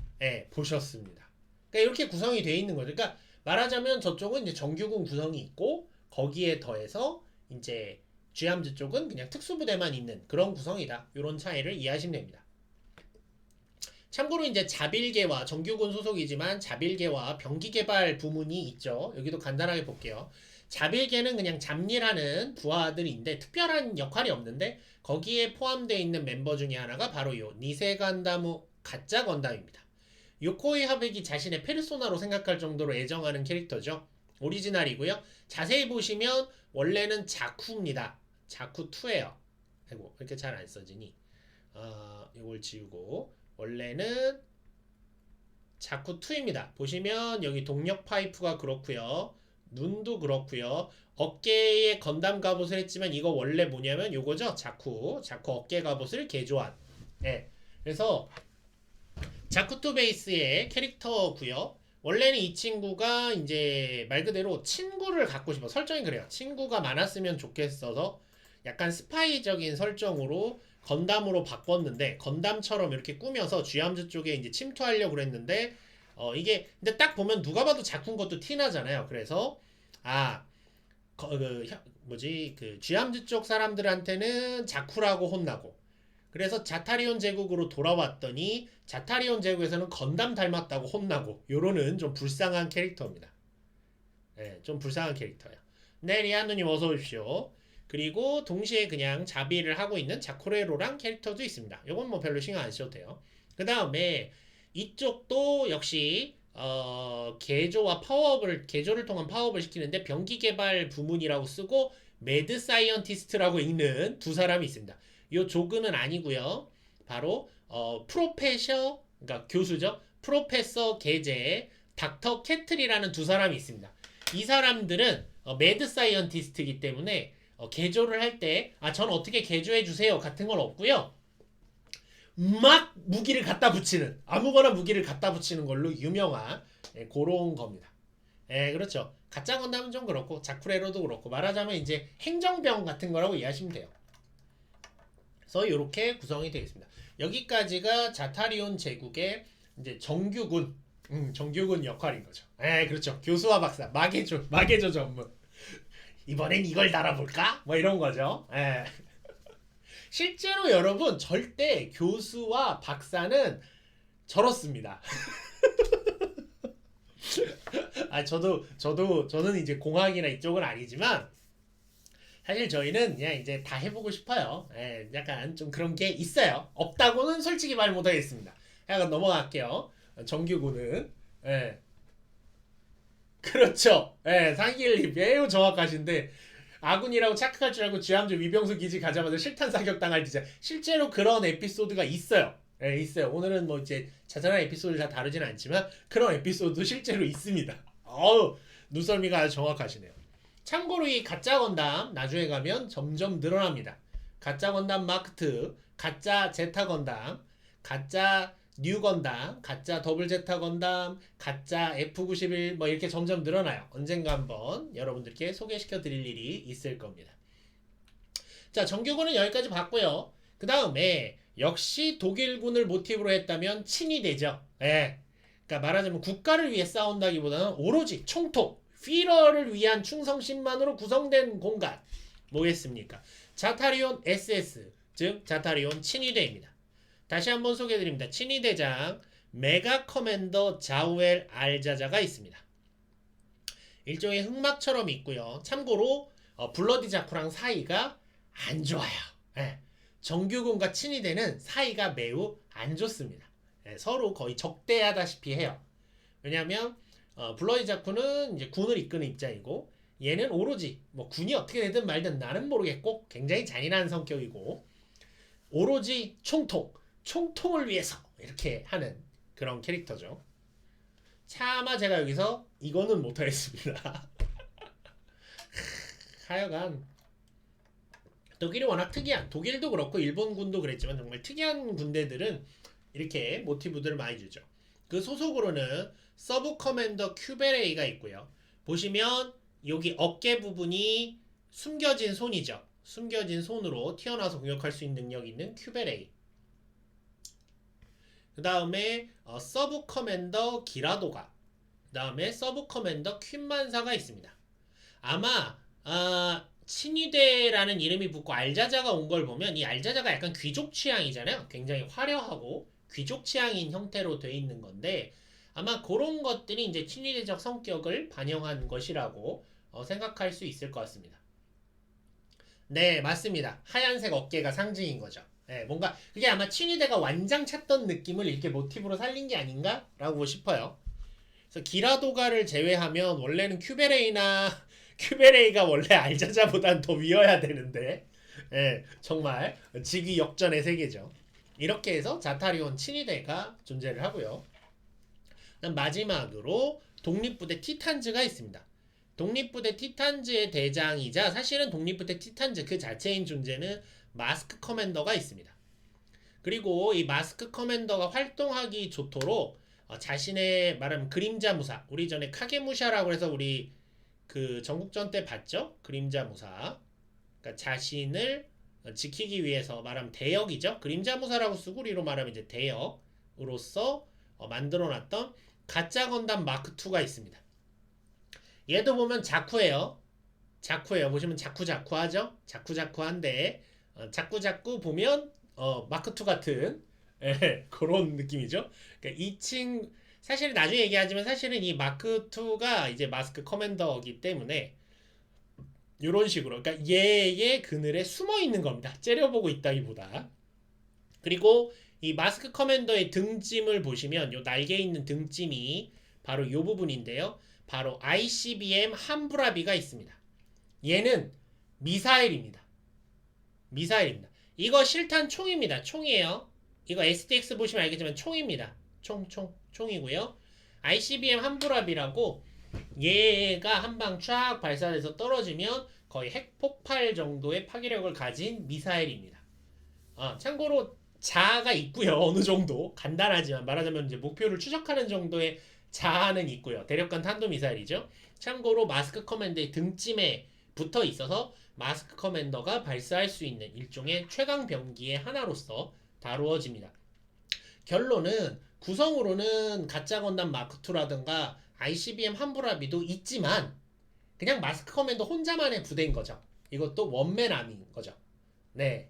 보셨습니다. 그러니까 이렇게 구성이 되어 있는 거죠. 그러니까 말하자면 저쪽은 이제 정규군 구성이 있고 거기에 더해서 이제 쥐암즈 쪽은 그냥 특수부대만 있는 그런 구성이다. 이런 차이를 이해하시면 됩니다. 참고로 이제 자빌계와 정규군 소속이지만 자빌계와 병기개발 부문이 있죠. 여기도 간단하게 볼게요. 자빌계는 그냥 잡일하는 부하들인데 특별한 역할이 없는데 거기에 포함되어 있는 멤버 중에 하나가 바로 요 니세 간다무 가짜 건담입니다. 요코이 하백이 자신의 페르소나로 생각할 정도로 애정하는 캐릭터죠. 오리지널이고요. 자세히 보시면 원래는 자쿠입니다. 자쿠2예요. 아이고 이렇게 잘 안 써지니 이걸 지우고 원래는 자쿠2입니다. 보시면 여기 동력 파이프가 그렇고요. 눈도 그렇고요. 어깨에 건담 갑옷을 했지만 이거 원래 뭐냐면 요거죠. 자쿠 어깨 갑옷을 개조한. 네. 그래서 자쿠2 베이스의 캐릭터고요. 원래는 이 친구가 이제 말 그대로 친구를 갖고 싶어. 설정이 그래요. 친구가 많았으면 좋겠어서 약간 스파이적인 설정으로 건담으로 바꿨는데 건담처럼 이렇게 꾸며서 쥐암즈 쪽에 이제 침투하려고 그랬는데 이게 근데 딱 보면 누가 봐도 자쿠인 것도 티나잖아요. 그래서 그 쥐암즈 쪽 사람들한테는 자쿠라고 혼나고 그래서 자타리온 제국으로 돌아왔더니 자타리온 제국에서는 건담 닮았다고 혼나고 요로는 좀 불쌍한 캐릭터입니다. 네, 좀 불쌍한 캐릭터야. 네, 리아누님 어서 오십시오. 그리고 동시에 그냥 자비를 하고 있는 자코레로랑 캐릭터도 있습니다. 요건 뭐 별로 신경 안 쓰셔도 돼요. 그 다음에 이쪽도 역시 개조와 파워업을 개조를 통한 파워업을 시키는데 병기 개발 부문이라고 쓰고 매드 사이언티스트라고 읽는 두 사람이 있습니다. 요 조그는 아니고요. 바로 프로페셔 그러니까 교수죠. 프로페서 게제 닥터 캐틀이라는 두 사람이 있습니다. 이 사람들은 매드 사이언티스트이기 때문에 개조를 할 때 전 어떻게 개조해 주세요 같은 건 없고요. 막 무기를 갖다 붙이는 아무거나 무기를 갖다 붙이는 걸로 유명한 그런 겁니다. 그렇죠. 가짜 건담은 좀 그렇고 자쿠레로도 그렇고 말하자면 이제 행정병 같은 거라고 이해하시면 돼요. 그래서 이렇게 구성이 되어 있습니다. 여기까지가 자타리온 제국의 이제 정규군 역할인 거죠. 그렇죠. 교수와 박사 마개조 전문. 이번엔 이걸 달아볼까? 뭐 이런 거죠. 실제로 여러분 절대 교수와 박사는 저렇습니다. 저는 이제 공학이나 이쪽은 아니지만 사실 저희는 그냥 이제 다 해보고 싶어요. 약간 좀 그런 게 있어요. 없다고는 솔직히 말 못하겠습니다. 약간 넘어갈게요. 정규군은 그렇죠. 상길님 매우 정확하신데 아군이라고 착각할 줄 알고 쥐암주 위병수 기지 가자마자 실탄 사격 당할 지자 실제로 그런 에피소드가 있어요. 있어요. 오늘은 뭐 이제 자잘한 에피소드를 다 다루지는 않지만 그런 에피소드도 실제로 있습니다. 눈썰미가 아주 정확하시네요. 참고로 이 가짜 건담 나중에 가면 점점 늘어납니다. 가짜 건담 마크2, 가짜 제타 건담, 가짜 뉴 건담, 가짜 더블 제타 건담, 가짜 F91 뭐 이렇게 점점 늘어나요. 언젠가 한번 여러분들께 소개시켜 드릴 일이 있을 겁니다. 자, 정규군은 여기까지 봤고요. 그 다음에 역시 독일군을 모티브로 했다면 친위대죠. 그러니까 말하자면 국가를 위해 싸운다기보다는 오로지 총통, 피러를 위한 충성심만으로 구성된 공간 뭐겠습니까? 자타리온 SS 즉 자타리온 친위대입니다. 다시 한번 소개해드립니다. 친위대장 메가 커맨더 자우엘 알자자가 있습니다. 일종의 흑막처럼 있고요. 참고로 블러디 자쿠랑 사이가 안 좋아요. 정규군과 친위대는 사이가 매우 안 좋습니다. 서로 거의 적대하다시피 해요. 왜냐하면 블러디 자쿠는 이제 군을 이끄는 입장이고 얘는 오로지 뭐 군이 어떻게 되든 말든 나는 모르겠고 굉장히 잔인한 성격이고 오로지 총통을 위해서 이렇게 하는 그런 캐릭터죠. 차마 제가 여기서 이거는 못하겠습니다. 하여간 독일이 워낙 특이한 독일도 그렇고 일본군도 그랬지만 정말 특이한 군대들은 이렇게 모티브들을 많이 주죠. 그 소속으로는 서브 커맨더 큐베레이가 있고요. 보시면 여기 어깨 부분이 숨겨진 손이죠. 숨겨진 손으로 튀어나와서 공격할 수 있는 능력이 있는 큐베레이. 그 다음에 서브 커맨더 기라도가, 그 다음에 서브 커맨더 퀸만사가 있습니다. 아마 친위대라는 이름이 붙고 알자자가 온 걸 보면 이 알자자가 약간 귀족 취향이잖아요. 굉장히 화려하고 귀족 취향인 형태로 돼 있는 건데 아마 그런 것들이 이제 친위대적 성격을 반영한 것이라고 생각할 수 있을 것 같습니다. 네, 맞습니다. 하얀색 어깨가 상징인 거죠. 뭔가 그게 아마 친위대가 완장 찾던 느낌을 이렇게 모티브로 살린 게 아닌가라고 싶어요. 그래서 기라도가를 제외하면 원래는 큐베레이가 원래 알자자보단 더 위여야 되는데 정말 직위역전의 세계죠. 이렇게 해서 자타리온 친위대가 존재를 하고요. 마지막으로 독립부대 티탄즈가 있습니다. 독립부대 티탄즈의 대장이자 사실은 독립부대 티탄즈 그 자체인 존재는 마스크 커맨더가 있습니다. 그리고 이 마스크 커맨더가 활동하기 좋도록 자신의 말하면 그림자 무사, 우리 전에 카게무샤라고 해서 우리 그 전국전 때 봤죠? 그림자 무사. 그러니까 자신을 지키기 위해서 말하면 대역이죠. 그림자 무사라고 쓰고 우리로 말하면 이제 대역으로서 만들어놨던 가짜 건담 마크 2가 있습니다. 얘도 보면 자쿠예요. 보시면 자쿠하죠. 자쿠한데 자꾸 보면 마크 2 같은 그런 느낌이죠. 그러니까 사실은 나중에 얘기하지만 사실은 이 마크 2가 이제 마스크 커맨더이기 때문에 이런 식으로 그러니까 얘의 그늘에 숨어 있는 겁니다. 째려보고 있다기보다. 그리고 이 마스크 커맨더의 등짐을 보시면 요 날개 있는 등짐이 바로 요 부분인데요. 바로 ICBM 함부라비가 있습니다. 얘는 미사일입니다. 미사일입니다. 이거 실탄 총입니다. 총이에요. 이거 SDX 보시면 알겠지만 총입니다. 총이고요. ICBM 함부라비라고 얘가 한 방 쫙 발사돼서 떨어지면 거의 핵폭발 정도의 파괴력을 가진 미사일입니다. 참고로 자아가 있고요. 어느 정도 간단하지만 말하자면 이제 목표를 추적하는 정도의 자아는 있고요. 대륙간 탄도미사일이죠. 참고로 마스크 커맨드의 등짐에 붙어 있어서 마스크 커맨더가 발사할 수 있는 일종의 최강 병기의 하나로서 다루어집니다. 결론은 구성으로는 가짜 건담 마크 2라든가 ICBM 함부라비도 있지만 그냥 마스크 커맨더 혼자만의 부대인 거죠. 이것도 원맨 아미인 거죠. 네.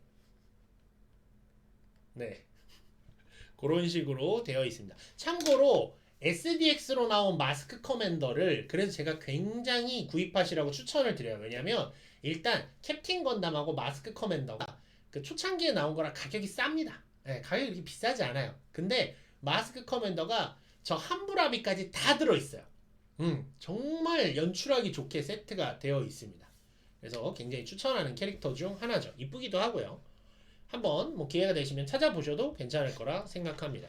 그런 식으로 되어 있습니다. 참고로 SDX로 나온 마스크 커맨더를 그래서 제가 굉장히 구입하시라고 추천을 드려요. 왜냐면 일단 캡틴 건담하고 마스크 커맨더가 그 초창기에 나온 거라 가격이 쌉니다. 가격이 그렇게 비싸지 않아요. 근데 마스크 커맨더가 저 함부라비까지 다 들어있어요. 정말 연출하기 좋게 세트가 되어 있습니다. 그래서 굉장히 추천하는 캐릭터 중 하나죠. 이쁘기도 하고요. 한번 뭐 기회가 되시면 찾아보셔도 괜찮을 거라 생각합니다.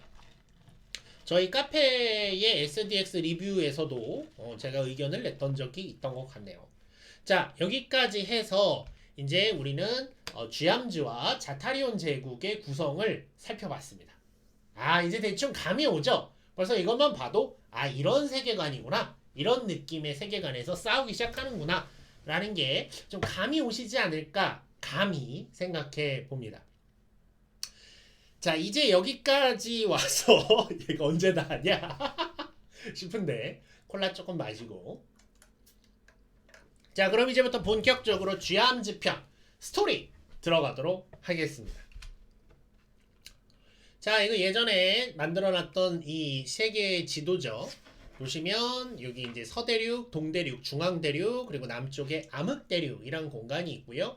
저희 카페의 SDX 리뷰에서도 제가 의견을 냈던 적이 있던 것 같네요. 자, 여기까지 해서 이제 우리는 쥐암즈와 자타리온 제국의 구성을 살펴봤습니다. 이제 대충 감이 오죠? 벌써 이것만 봐도 이런 세계관이구나. 이런 느낌의 세계관에서 싸우기 시작하는구나. 라는 게 좀 감이 오시지 않을까 감히 생각해 봅니다. 자, 이제 여기까지 와서 얘가 언제 다 하냐 싶은데 콜라 조금 마시고 자, 그럼 이제부터 본격적으로 쥐암즈 편 스토리 들어가도록 하겠습니다. 자, 이거 예전에 만들어놨던 이 세계의 지도죠. 보시면 여기 이제 서대륙, 동대륙, 중앙대륙 그리고 남쪽에 암흑대륙이란 공간이 있고요.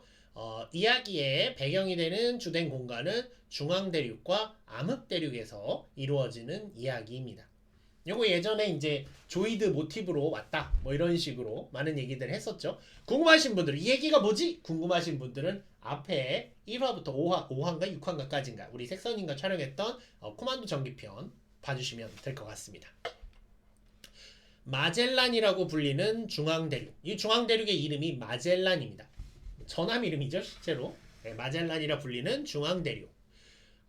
이야기의 배경이 되는 주된 공간은 중앙대륙과 암흑대륙에서 이루어지는 이야기입니다. 요거 예전에 이제 조이드 모티브로 왔다 뭐 이런 식으로 많은 얘기들 했었죠. 궁금하신 분들은 이 얘기가 뭐지? 궁금하신 분들은 앞에 1화부터 5화인가 6화인가까지인가 우리 색선님과 촬영했던 코만도 전기편 봐주시면 될 것 같습니다. 마젤란이라고 불리는 중앙대륙. 이 중앙대륙의 이름이 마젤란입니다. 전함 이름이죠, 실제로. 마젤란이라 불리는 중앙대륙.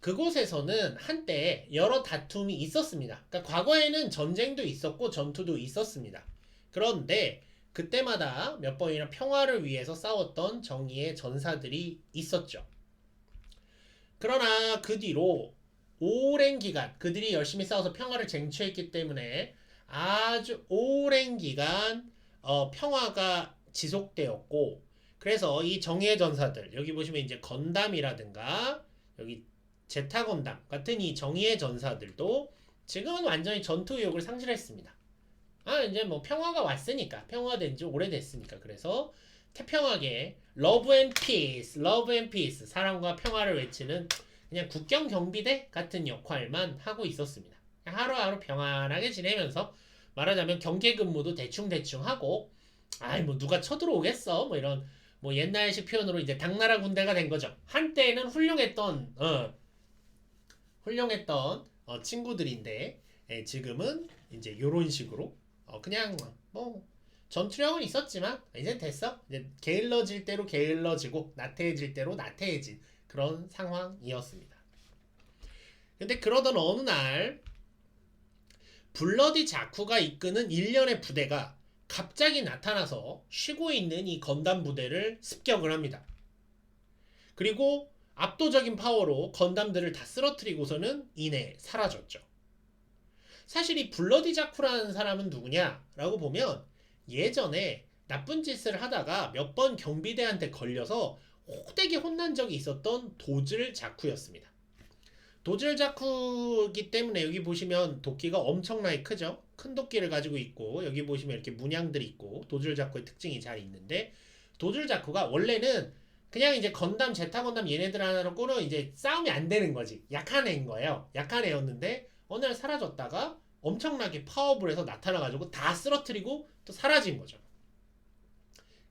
그곳에서는 한때 여러 다툼이 있었습니다. 그러니까 과거에는 전쟁도 있었고 전투도 있었습니다. 그런데 그때마다 몇 번이나 평화를 위해서 싸웠던 정의의 전사들이 있었죠. 그러나 그 뒤로 오랜 기간 그들이 열심히 싸워서 평화를 쟁취했기 때문에 아주 오랜 기간 평화가 지속되었고 그래서 이 정의의 전사들 여기 보시면 이제 건담이라든가 여기 제타 건담 같은 이 정의의 전사들도 지금은 완전히 전투 의욕을 상실했습니다. 이제 뭐 평화가 왔으니까 평화가 된 지 오래됐으니까 그래서 태평하게 러브 앤 피스 러브 앤 피스 사랑과 평화를 외치는 그냥 국경 경비대 같은 역할만 하고 있었습니다. 하루하루 평안하게 지내면서 말하자면 경계 근무도 대충대충 하고 뭐 누가 쳐들어오겠어 뭐 이런 뭐 옛날식 표현으로 이제 당나라 군대가 된 거죠. 한때는 훌륭했던 친구들인데 지금은 이제 요런 식으로 그냥 뭐 전투력은 있었지만 이제 됐어. 이제 게을러질 대로 게을러지고 나태해질 대로 나태해진 그런 상황이었습니다. 근데 그러던 어느 날 블러디 자쿠가 이끄는 일련의 부대가 갑자기 나타나서 쉬고 있는 이 건담 부대를 습격을 합니다. 그리고 압도적인 파워로 건담들을 다 쓰러뜨리고서는 이내 사라졌죠. 사실 이 블러디 자쿠라는 사람은 누구냐라고 보면 예전에 나쁜 짓을 하다가 몇 번 경비대한테 걸려서 호되게 혼난 적이 있었던 도즐 자쿠였습니다. 도즐 자쿠이기 때문에 여기 보시면 도끼가 엄청나게 크죠. 큰 도끼를 가지고 있고 여기 보시면 이렇게 문양들이 있고 도즐 자쿠의 특징이 잘 있는데 도즐 자쿠가 원래는 그냥 이제 건담, 제타 건담 얘네들 하나로는 이제 싸움이 안 되는 거지. 약한 애인 거예요. 약한 애였는데 어느 날 사라졌다가 엄청나게 파워풀해서 나타나가지고 다 쓰러뜨리고 또 사라진 거죠.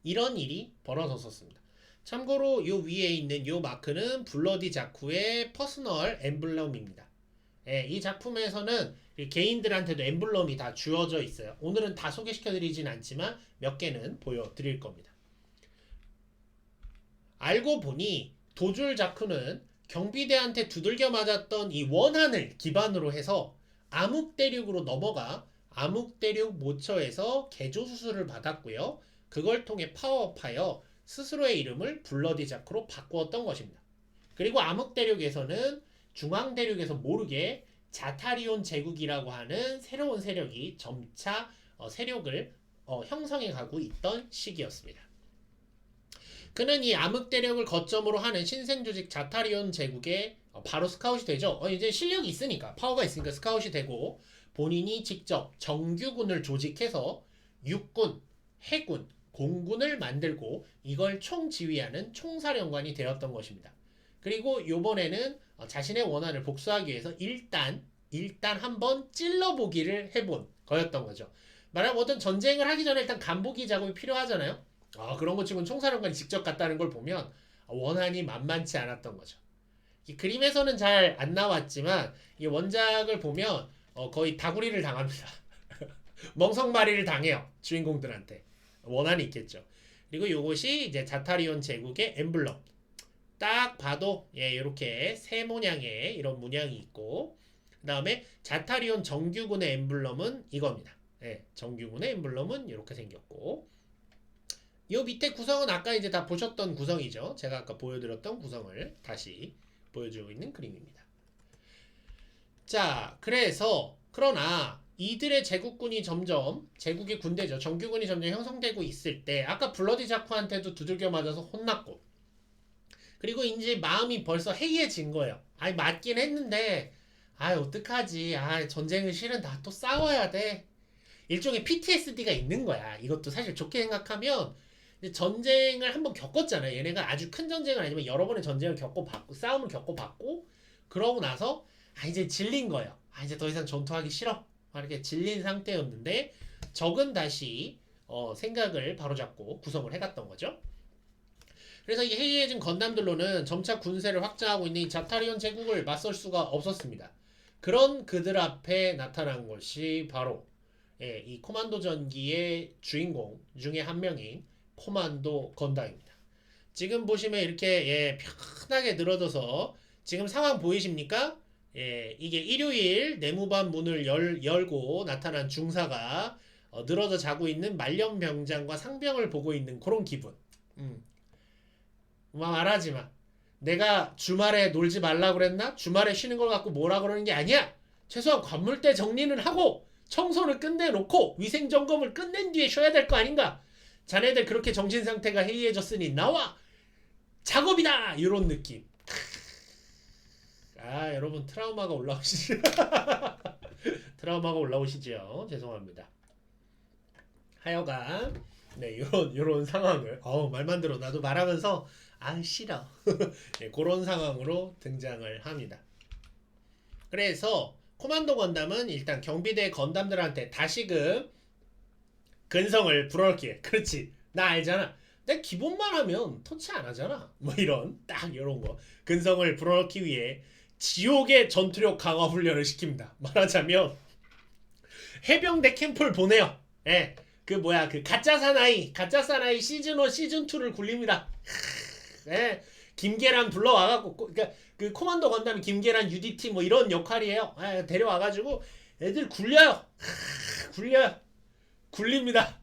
이런 일이 벌어졌었습니다. 참고로 요 위에 있는 요 마크는 블러디 자쿠의 퍼스널 엠블럼입니다. 예, 이 작품에서는 개인들한테도 엠블럼이 다 주어져 있어요. 오늘은 다 소개시켜드리진 않지만 몇 개는 보여드릴 겁니다. 알고 보니 도즐 자쿠는 경비대한테 두들겨 맞았던 이 원한을 기반으로 해서 암흑대륙으로 넘어가 암흑대륙 모처에서 개조 수술을 받았고요. 그걸 통해 파워업하여 스스로의 이름을 블러디 자쿠로 바꾸었던 것입니다. 그리고 암흑대륙에서는 중앙대륙에서 모르게 자타리온 제국이라고 하는 새로운 세력이 점차 세력을 형성해 가고 있던 시기였습니다. 그는 이 암흑대륙을 거점으로 하는 신생조직 자타리온 제국에 바로 스카웃이 되죠. 이제 실력이 있으니까, 파워가 있으니까 스카웃이 되고 본인이 직접 정규군을 조직해서 육군, 해군, 공군을 만들고 이걸 총지휘하는 총사령관이 되었던 것입니다. 그리고 요번에는 자신의 원한을 복수하기 위해서 일단 한번 찔러보기를 해본 거였던 거죠. 말하면 어떤 전쟁을 하기 전에 일단 간보기 작업이 필요하잖아요. 그런 것 치고는 총사령관이 직접 갔다는 걸 보면 원한이 만만치 않았던 거죠. 이 그림에서는 잘 안 나왔지만 이 원작을 보면 거의 다구리를 당합니다. 멍석마리를 당해요. 주인공들한테. 원한이 있겠죠. 그리고 요것이 이제 자타리온 제국의 엠블럼. 딱 봐도 이렇게 새 모양의 이런 문양이 있고 그 다음에 자타리온 정규군의 엠블럼은 이겁니다. 정규군의 엠블럼은 이렇게 생겼고 요 밑에 구성은 아까 이제 다 보셨던 구성이죠. 제가 아까 보여드렸던 구성을 다시 보여주고 있는 그림입니다. 자, 그러나 이들의 제국군이 점점 제국의 군대죠. 정규군이 점점 형성되고 있을 때 아까 블러디 자쿠한테도 두들겨 맞아서 혼났고 그리고 이제 마음이 벌써 해이해진 거예요. 맞긴 했는데 어떡하지. 전쟁은 실은 다 또 싸워야 돼. 일종의 PTSD가 있는 거야. 이것도 사실 좋게 생각하면 전쟁을 한번 겪었잖아요. 얘네가 아주 큰 전쟁은 아니지만 여러 번의 전쟁을 겪어봤고 싸움을 겪어봤고 그러고 나서 이제 질린 거예요. 이제 더 이상 전투하기 싫어. 이렇게 질린 상태였는데 적은 다시 생각을 바로잡고 구성을 해갔던 거죠. 그래서 이 해이해진 건담들로는 점차 군세를 확장하고 있는 이 자타리온 제국을 맞설 수가 없었습니다. 그런 그들 앞에 나타난 것이 바로 이 코만도 전기의 주인공 중에 한 명인 코만도 건담입니다. 지금 보시면 이렇게 편하게 늘어져서 지금 상황 보이십니까? 이게 일요일 내무반 문을 열고 나타난 중사가 늘어져 자고 있는 말년병장과 상병을 보고 있는 그런 기분. 말하지 마. 내가 주말에 놀지 말라고 그랬나? 주말에 쉬는 걸 갖고 뭐라 그러는 게 아니야. 최소한 관물대 정리는 하고 청소를 끝내놓고 위생점검을 끝낸 뒤에 쉬어야 될 거 아닌가? 자네들 그렇게 정신상태가 해이해졌으니 나와! 작업이다! 이런 느낌. 여러분 트라우마가 올라오시죠? 트라우마가 올라오시죠? 죄송합니다. 하여간 요런 상황을 말만 들어 나도 말하면서 싫어. 그런 상황으로 등장을 합니다. 그래서 코만도 건담은 일단 경비대 건담들한테 다시금 근성을 불어넣기에 그렇지 나 알잖아 내 기본만 하면 터치 안 하잖아 이런 거 근성을 불어넣기 위해 지옥의 전투력 강화 훈련을 시킵니다. 말하자면 해병대 캠프를 보내요. 그 가짜 사나이 시즌 1 시즌 2를 굴립니다. 김계란 불러와갖고 그러니까 그 코만도 건담이 김계란 UDT 이런 역할이에요. 데려와가지고 애들 굴려요. 굴립니다.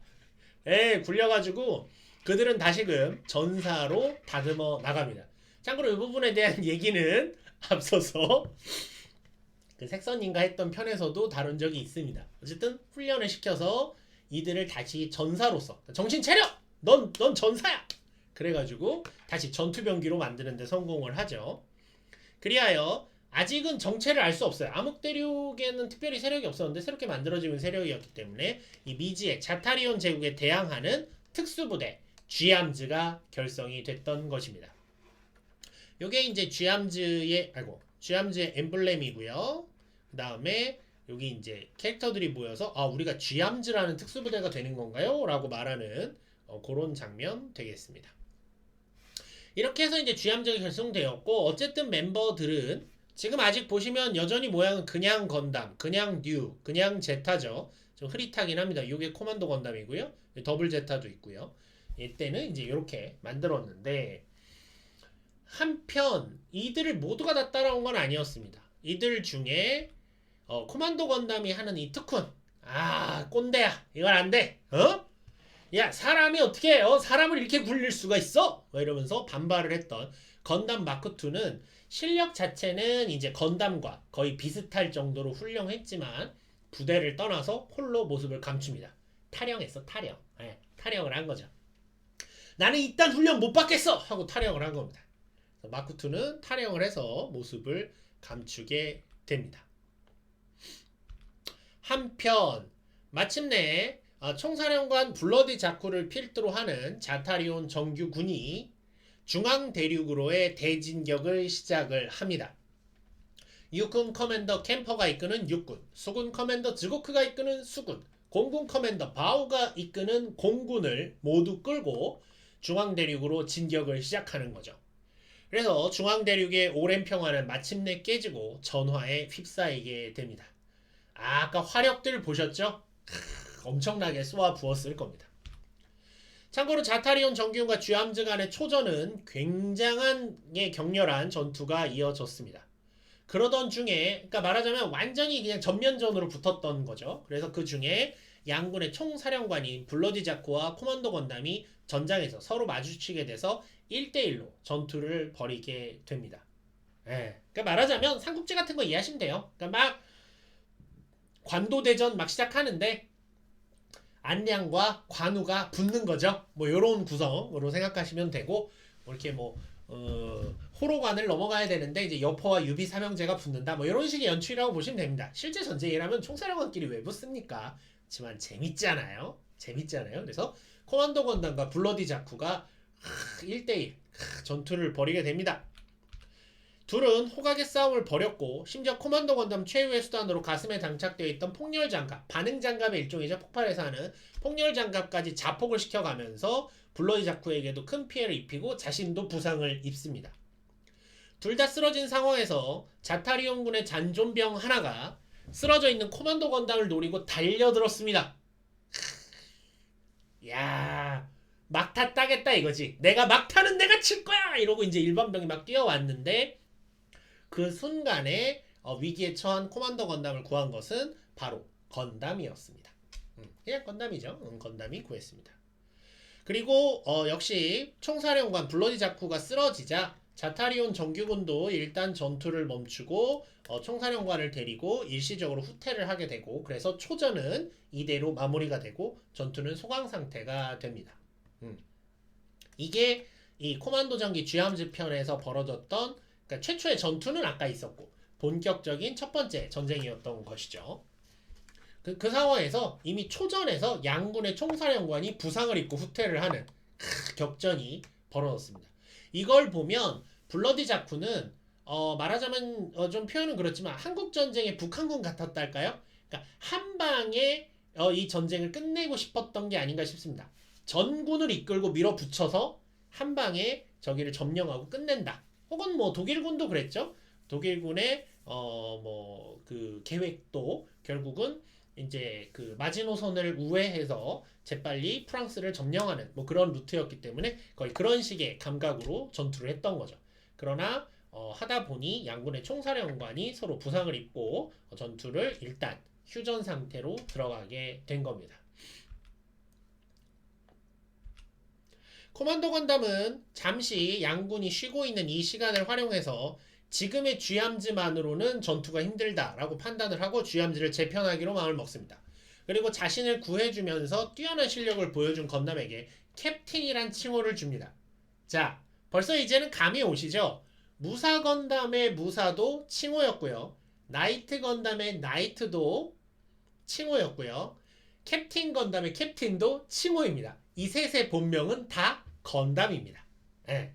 굴려가지고 그들은 다시금 전사로 다듬어 나갑니다. 참고로 이 부분에 대한 얘기는 앞서서 그 색선님과 했던 편에서도 다룬 적이 있습니다. 어쨌든 훈련을 시켜서 이들을 다시 전사로서 정신 차려! 넌 전사야! 그래가지고 다시 전투병기로 만드는 데 성공을 하죠. 그리하여 아직은 정체를 알 수 없어요. 암흑대륙에는 특별히 세력이 없었는데 새롭게 만들어지는 세력이었기 때문에 이 미지의 자타리온 제국에 대항하는 특수부대 쥐암즈가 결성이 됐던 것입니다. 요게 이제 쥐암즈의 엠블렘이고요. 그 다음에 여기 이제 캐릭터들이 모여서 우리가 쥐암즈라는 특수부대가 되는 건가요? 라고 말하는 그런 장면 되겠습니다. 이렇게 해서 이제 쥐암즈가 결성되었고, 어쨌든 멤버들은 지금 아직 보시면 여전히 모양은 그냥 건담, 그냥 듀, 그냥 제타죠. 좀 흐릿하긴 합니다. 이게 코만도 건담이고요. 더블 제타도 있고요. 이때는 이제 이렇게 만들었는데, 한편 이들을 모두가 다 따라온 건 아니었습니다. 이들 중에 코만도 건담이 하는 이 특훈, 꼰대야, 이건 안 돼. 야, 사람이 어떻게 사람을 이렇게 굴릴 수가 있어? 이러면서 반발을 했던 건담 마크2는 실력 자체는 이제 건담과 거의 비슷할 정도로 훌륭했지만 부대를 떠나서 홀로 모습을 감춥니다. 탈영했어, 탈영. 탈영을 한 거죠. 나는 이딴 훈련 못 받겠어! 하고 탈영을 한 겁니다. 마크2는 탈영을 해서 모습을 감추게 됩니다. 한편 마침내 총사령관 블러디 자쿠를 필두로 하는 자타리온 정규군이 중앙 대륙으로의 대진격을 시작을 합니다. 육군 커맨더 캠퍼가 이끄는 육군, 수군 커맨더 즈고크가 이끄는 수군, 공군 커맨더 바오가 이끄는 공군을 모두 끌고 중앙 대륙으로 진격을 시작하는 거죠. 그래서 중앙 대륙의 오랜 평화는 마침내 깨지고 전화에 휩싸이게 됩니다. 아까 화력들 보셨죠? 엄청나게 쏘아 부었을 겁니다. 참고로 자타리온 정규군과 쥐암즈 간의 초전은 굉장한 격렬한 전투가 이어졌습니다. 그러던 중에, 그러니까 말하자면 완전히 그냥 전면전으로 붙었던 거죠. 그래서 그 중에 양군의 총사령관인 블러디 자쿠와 코만도 건담이 전장에서 서로 마주치게 돼서 1대1로 전투를 벌이게 됩니다. 그러니까 말하자면 삼국지 같은 거 이해하시면 돼요. 그러니까 막 관도대전 막 시작하는데 안량과 관우가 붙는 거죠. 뭐 요런 구성으로 생각하시면 되고, 이렇게 호로관을 넘어가야 되는데 이제 여포와 유비 삼형제가 붙는다, 뭐 이런 식의 연출이라고 보시면 됩니다. 실제 전쟁이라면 총사령관끼리 왜 붙습니까? 하지만 재밌잖아요. 그래서 코만도 건담과 블러디 자쿠가 1대1 전투를 벌이게 됩니다. 둘은 호각의 싸움을 벌였고, 심지어 코만도 건담 최후의 수단으로 가슴에 장착되어 있던 폭렬장갑, 반응장갑의 일종이죠. 폭발해서 하는 폭렬장갑까지 자폭을 시켜가면서 블러디 자쿠에게도 큰 피해를 입히고 자신도 부상을 입습니다. 둘 다 쓰러진 상황에서 자타리온군의 잔존병 하나가 쓰러져 있는 코만도 건담을 노리고 달려들었습니다. 야, 막타 따겠다 이거지. 내가 막타는 내가 칠 거야! 이러고 이제 일반병이 막 뛰어왔는데, 그 순간에 위기에 처한 코만도 건담을 구한 것은 바로 건담이었습니다. 그냥 건담이죠. 건담이 구했습니다. 그리고 역시 총사령관 블러디 자쿠가 쓰러지자 자타리온 정규군도 일단 전투를 멈추고 총사령관을 데리고 일시적으로 후퇴를 하게 되고, 그래서 초전은 이대로 마무리가 되고 전투는 소강 상태가 됩니다. 이게 이 코만도 전기 쥐암즈 편에서 벌어졌던, 그러니까 최초의 전투는 아까 있었고 본격적인 첫 번째 전쟁이었던 것이죠. 그 상황에서 이미 초전에서 양군의 총사령관이 부상을 입고 후퇴를 하는 격전이 벌어졌습니다. 이걸 보면 블러디 자쿠는 말하자면 좀 표현은 그렇지만 한국 전쟁의 북한군 같았달까요? 그러니까 한 방에 이 전쟁을 끝내고 싶었던 게 아닌가 싶습니다. 전군을 이끌고 밀어붙여서 한 방에 저기를 점령하고 끝낸다. 혹은 뭐 독일군도 그랬죠. 독일군의 그 계획도 결국은 이제 그 마지노선을 우회해서 재빨리 프랑스를 점령하는 뭐 그런 루트였기 때문에 거의 그런 식의 감각으로 전투를 했던 거죠. 그러나 하다 보니 양군의 총사령관이 서로 부상을 입고 전투를 일단 휴전 상태로 들어가게 된 겁니다. 코만도 건담은 잠시 양군이 쉬고 있는 이 시간을 활용해서 지금의 쥐암즈만으로는 전투가 힘들다라고 판단을 하고 쥐암즈를 재편하기로 마음을 먹습니다. 그리고 자신을 구해주면서 뛰어난 실력을 보여준 건담에게 캡틴이란 칭호를 줍니다. 자, 벌써 이제는 감이 오시죠? 무사 건담의 무사도 칭호였고요. 나이트 건담의 나이트도 칭호였고요. 캡틴 건담의 캡틴도 칭호입니다. 이 셋의 본명은 다 건담입니다. 예.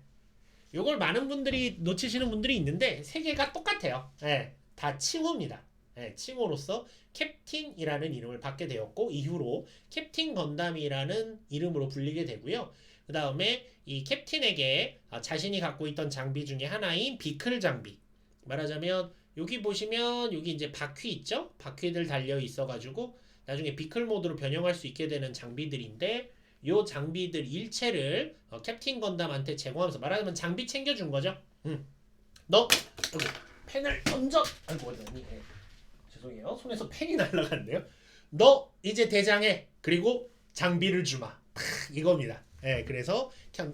요걸 많은 분들이 놓치시는 분들이 있는데 세 개가 똑같아요. 예. 다 칭호입니다. 예, 칭호로서 캡틴이라는 이름을 받게 되었고 이후로 캡틴 건담이라는 이름으로 불리게 되고요. 그 다음에 이 캡틴에게 자신이 갖고 있던 장비 중에 하나인 비클 장비, 말하자면 여기 보시면 여기 이제 바퀴 있죠? 바퀴들 달려 있어가지고 나중에 비클 모드로 변형할 수 있게 되는 장비들인데 요 장비들 일체를 캡틴 건담한테 제공하면서 말하자면 장비 챙겨준 거죠. 너 펜을 던져. 아이고 어디니? 죄송해요. 손에서 펜이 날아갔네요. 너 이제 대장해. 그리고 장비를 주마. 이겁니다. 예, 그래서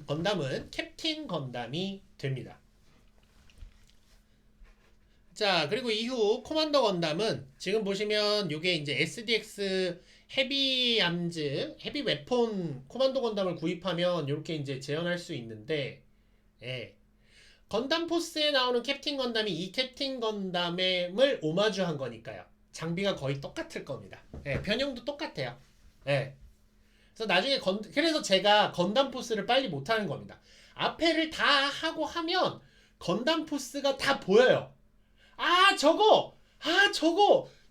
건담은 캡틴 건담이 됩니다. 자, 그리고 이후 코만더 건담은 지금 보시면 요게 이제 SDX 헤비 암즈, 헤비 웨폰 코만도 건담을 구입하면 이렇게 이제 재현할 수 있는데, 예. 건담 포스에 나오는 캡틴 건담이 이 캡틴 건담을 오마주한 거니까요. 장비가 거의 똑같을 겁니다. 예, 변형도 똑같아요. 예. 그래서 나중에 그래서 제가 건담 포스를 빨리 못하는 겁니다. 앞에를 다 하고 하면 건담 포스가 다 보여요.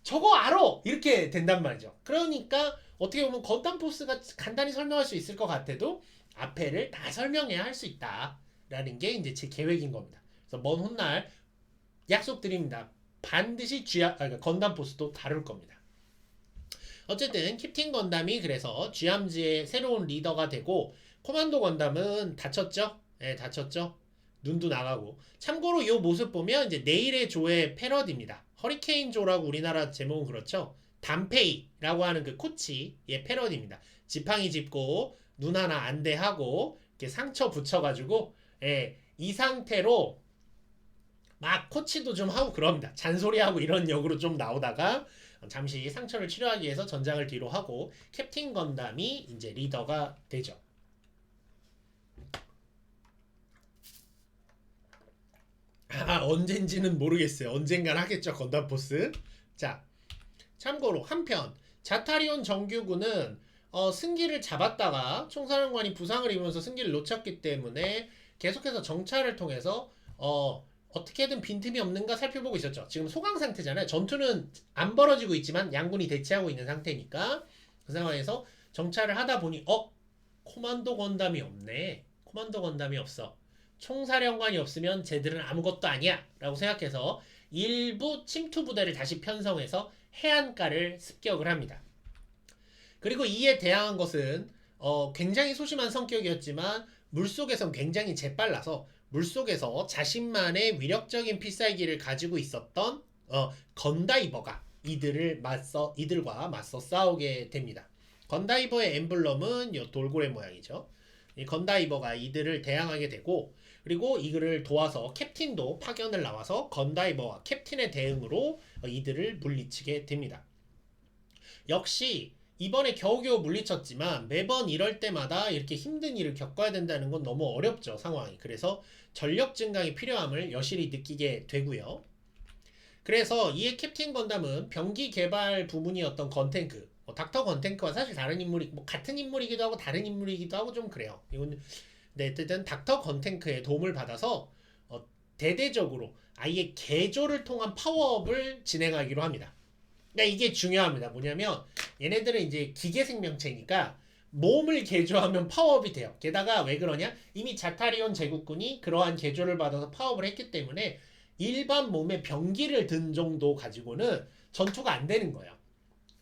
저거 알아! 이렇게 된단 말이죠. 그러니까 어떻게 보면 건담 포스가 간단히 설명할 수 있을 것 같아도 앞에를 다 설명해야 할 수 있다 라는 게 이제 제 계획인 겁니다. 그래서 먼 훗날 약속드립니다. 반드시 그러니까 건담 포스도 다룰 겁니다. 어쨌든 캡틴 건담이 그래서 쥐암즈의 새로운 리더가 되고 코만도 건담은 다쳤죠? 네, 다쳤죠. 눈도 나가고. 참고로 이 모습 보면 이제 내일의 조의 패러디입니다. 허리케인 조라고 우리나라 제목은 그렇죠. 담페이라고 하는 그 코치의 패러디입니다. 지팡이 짚고 눈 하나 안대하고 이렇게 상처 붙여가지고 이 상태로 막 코치도 좀 하고 그럽니다. 잔소리하고 이런 역으로 좀 나오다가 잠시 상처를 치료하기 위해서 전장을 뒤로 하고 캡틴 건담이 이제 리더가 되죠. 언젠지는 모르겠어요. 언젠간 하겠죠. 건담 포스. 자, 참고로 한편 자타리온 정규군은 승기를 잡았다가 총사령관이 부상을 입으면서 승기를 놓쳤기 때문에 계속해서 정찰을 통해서 어떻게든 빈틈이 없는가 살펴보고 있었죠. 지금 소강 상태잖아요. 전투는 안 벌어지고 있지만 양군이 대치하고 있는 상태니까 그 상황에서 정찰을 하다 보니 코만도 건담이 없네. 코만도 건담이 없어. 총사령관이 없으면 쟤들은 아무것도 아니야 라고 생각해서 일부 침투 부대를 다시 편성해서 해안가를 습격을 합니다. 그리고 이에 대항한 것은 굉장히 소심한 성격이었지만 물속에선 굉장히 재빨라서 물속에서 자신만의 위력적인 필살기를 가지고 있었던 건다이버가 이들과 맞서 싸우게 됩니다. 건다이버의 엠블럼은 이 돌고래 모양이죠. 이 건다이버가 이들을 대항하게 되고 그리고 이들을 도와서 캡틴도 파견을 나와서 건다이버와 캡틴의 대응으로 이들을 물리치게 됩니다. 역시 이번에 겨우겨우 물리쳤지만 매번 이럴 때마다 이렇게 힘든 일을 겪어야 된다는 건 너무 어렵죠, 상황이. 그래서 전력 증강이 필요함을 여실히 느끼게 되고요. 그래서 이에 캡틴 건담은 병기 개발 부문이었던 건탱크, 닥터 건탱크와 사실 다른 인물이 같은 인물이기도 하고 다른 인물이기도 하고 좀 그래요. 이건 네, 어쨌든 닥터 건탱크의 도움을 받아서 대대적으로 아예 개조를 통한 파워업을 진행하기로 합니다. 그러니까 이게 중요합니다. 뭐냐면 얘네들은 이제 기계 생명체니까 몸을 개조하면 파워업이 돼요. 게다가 왜 그러냐? 이미 자타리온 제국군이 그러한 개조를 받아서 파워업을 했기 때문에 일반 몸에 병기를 든 정도 가지고는 전투가 안 되는 거예요.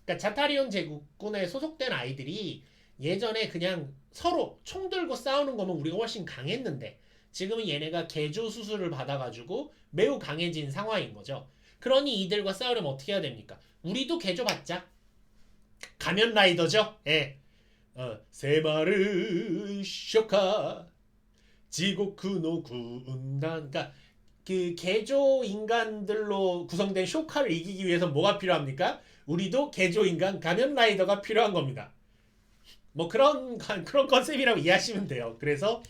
그러니까 자타리온 제국군에 소속된 아이들이 예전에 그냥 서로 총 들고 싸우는 거면 우리가 훨씬 강했는데 지금은 얘네가 개조 수술을 받아가지고 매우 강해진 상황인 거죠. 그러니 이들과 싸우려면 어떻게 해야 됩니까? 우리도 개조받자. 가면 라이더죠. 예. 세마르 쇼카 지고쿠노 군단. 그러니까 그 개조 인간들로 구성된 쇼카를 이기기 위해서 뭐가 필요합니까? 우리도 개조 인간 가면 라이더가 필요한 겁니다. 뭐 그런 컨셉이라고 이해하시면 돼요. 그래서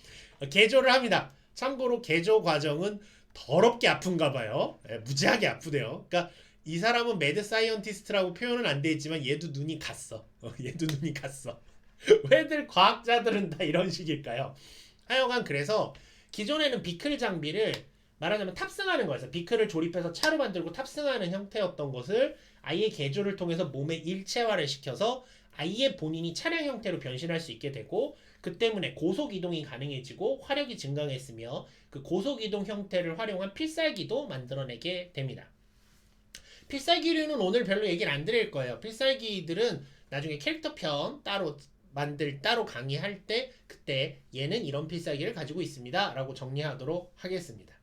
개조를 합니다. 참고로 개조 과정은 더럽게 아픈가 봐요. 무지하게 아프대요. 그러니까 이 사람은 매드 사이언티스트라고 표현은 안 돼 있지만 얘도 눈이 갔어. 얘도 눈이 갔어. 왜들 과학자들은 다 이런 식일까요? 하여간 그래서 기존에는 비클 장비를 말하자면 탑승하는 거였어요. 비클을 조립해서 차로 만들고 탑승하는 형태였던 것을 아예 개조를 통해서 몸에 일체화를 시켜서 아예 본인이 차량 형태로 변신할 수 있게 되고 그 때문에 고속 이동이 가능해지고 화력이 증강했으며 그 고속 이동 형태를 활용한 필살기도 만들어내게 됩니다. 필살기류는 오늘 별로 얘기를 안 드릴 거예요. 필살기들은 나중에 캐릭터 편 따로 강의할 때 그때 얘는 이런 필살기를 가지고 있습니다 라고 정리하도록 하겠습니다.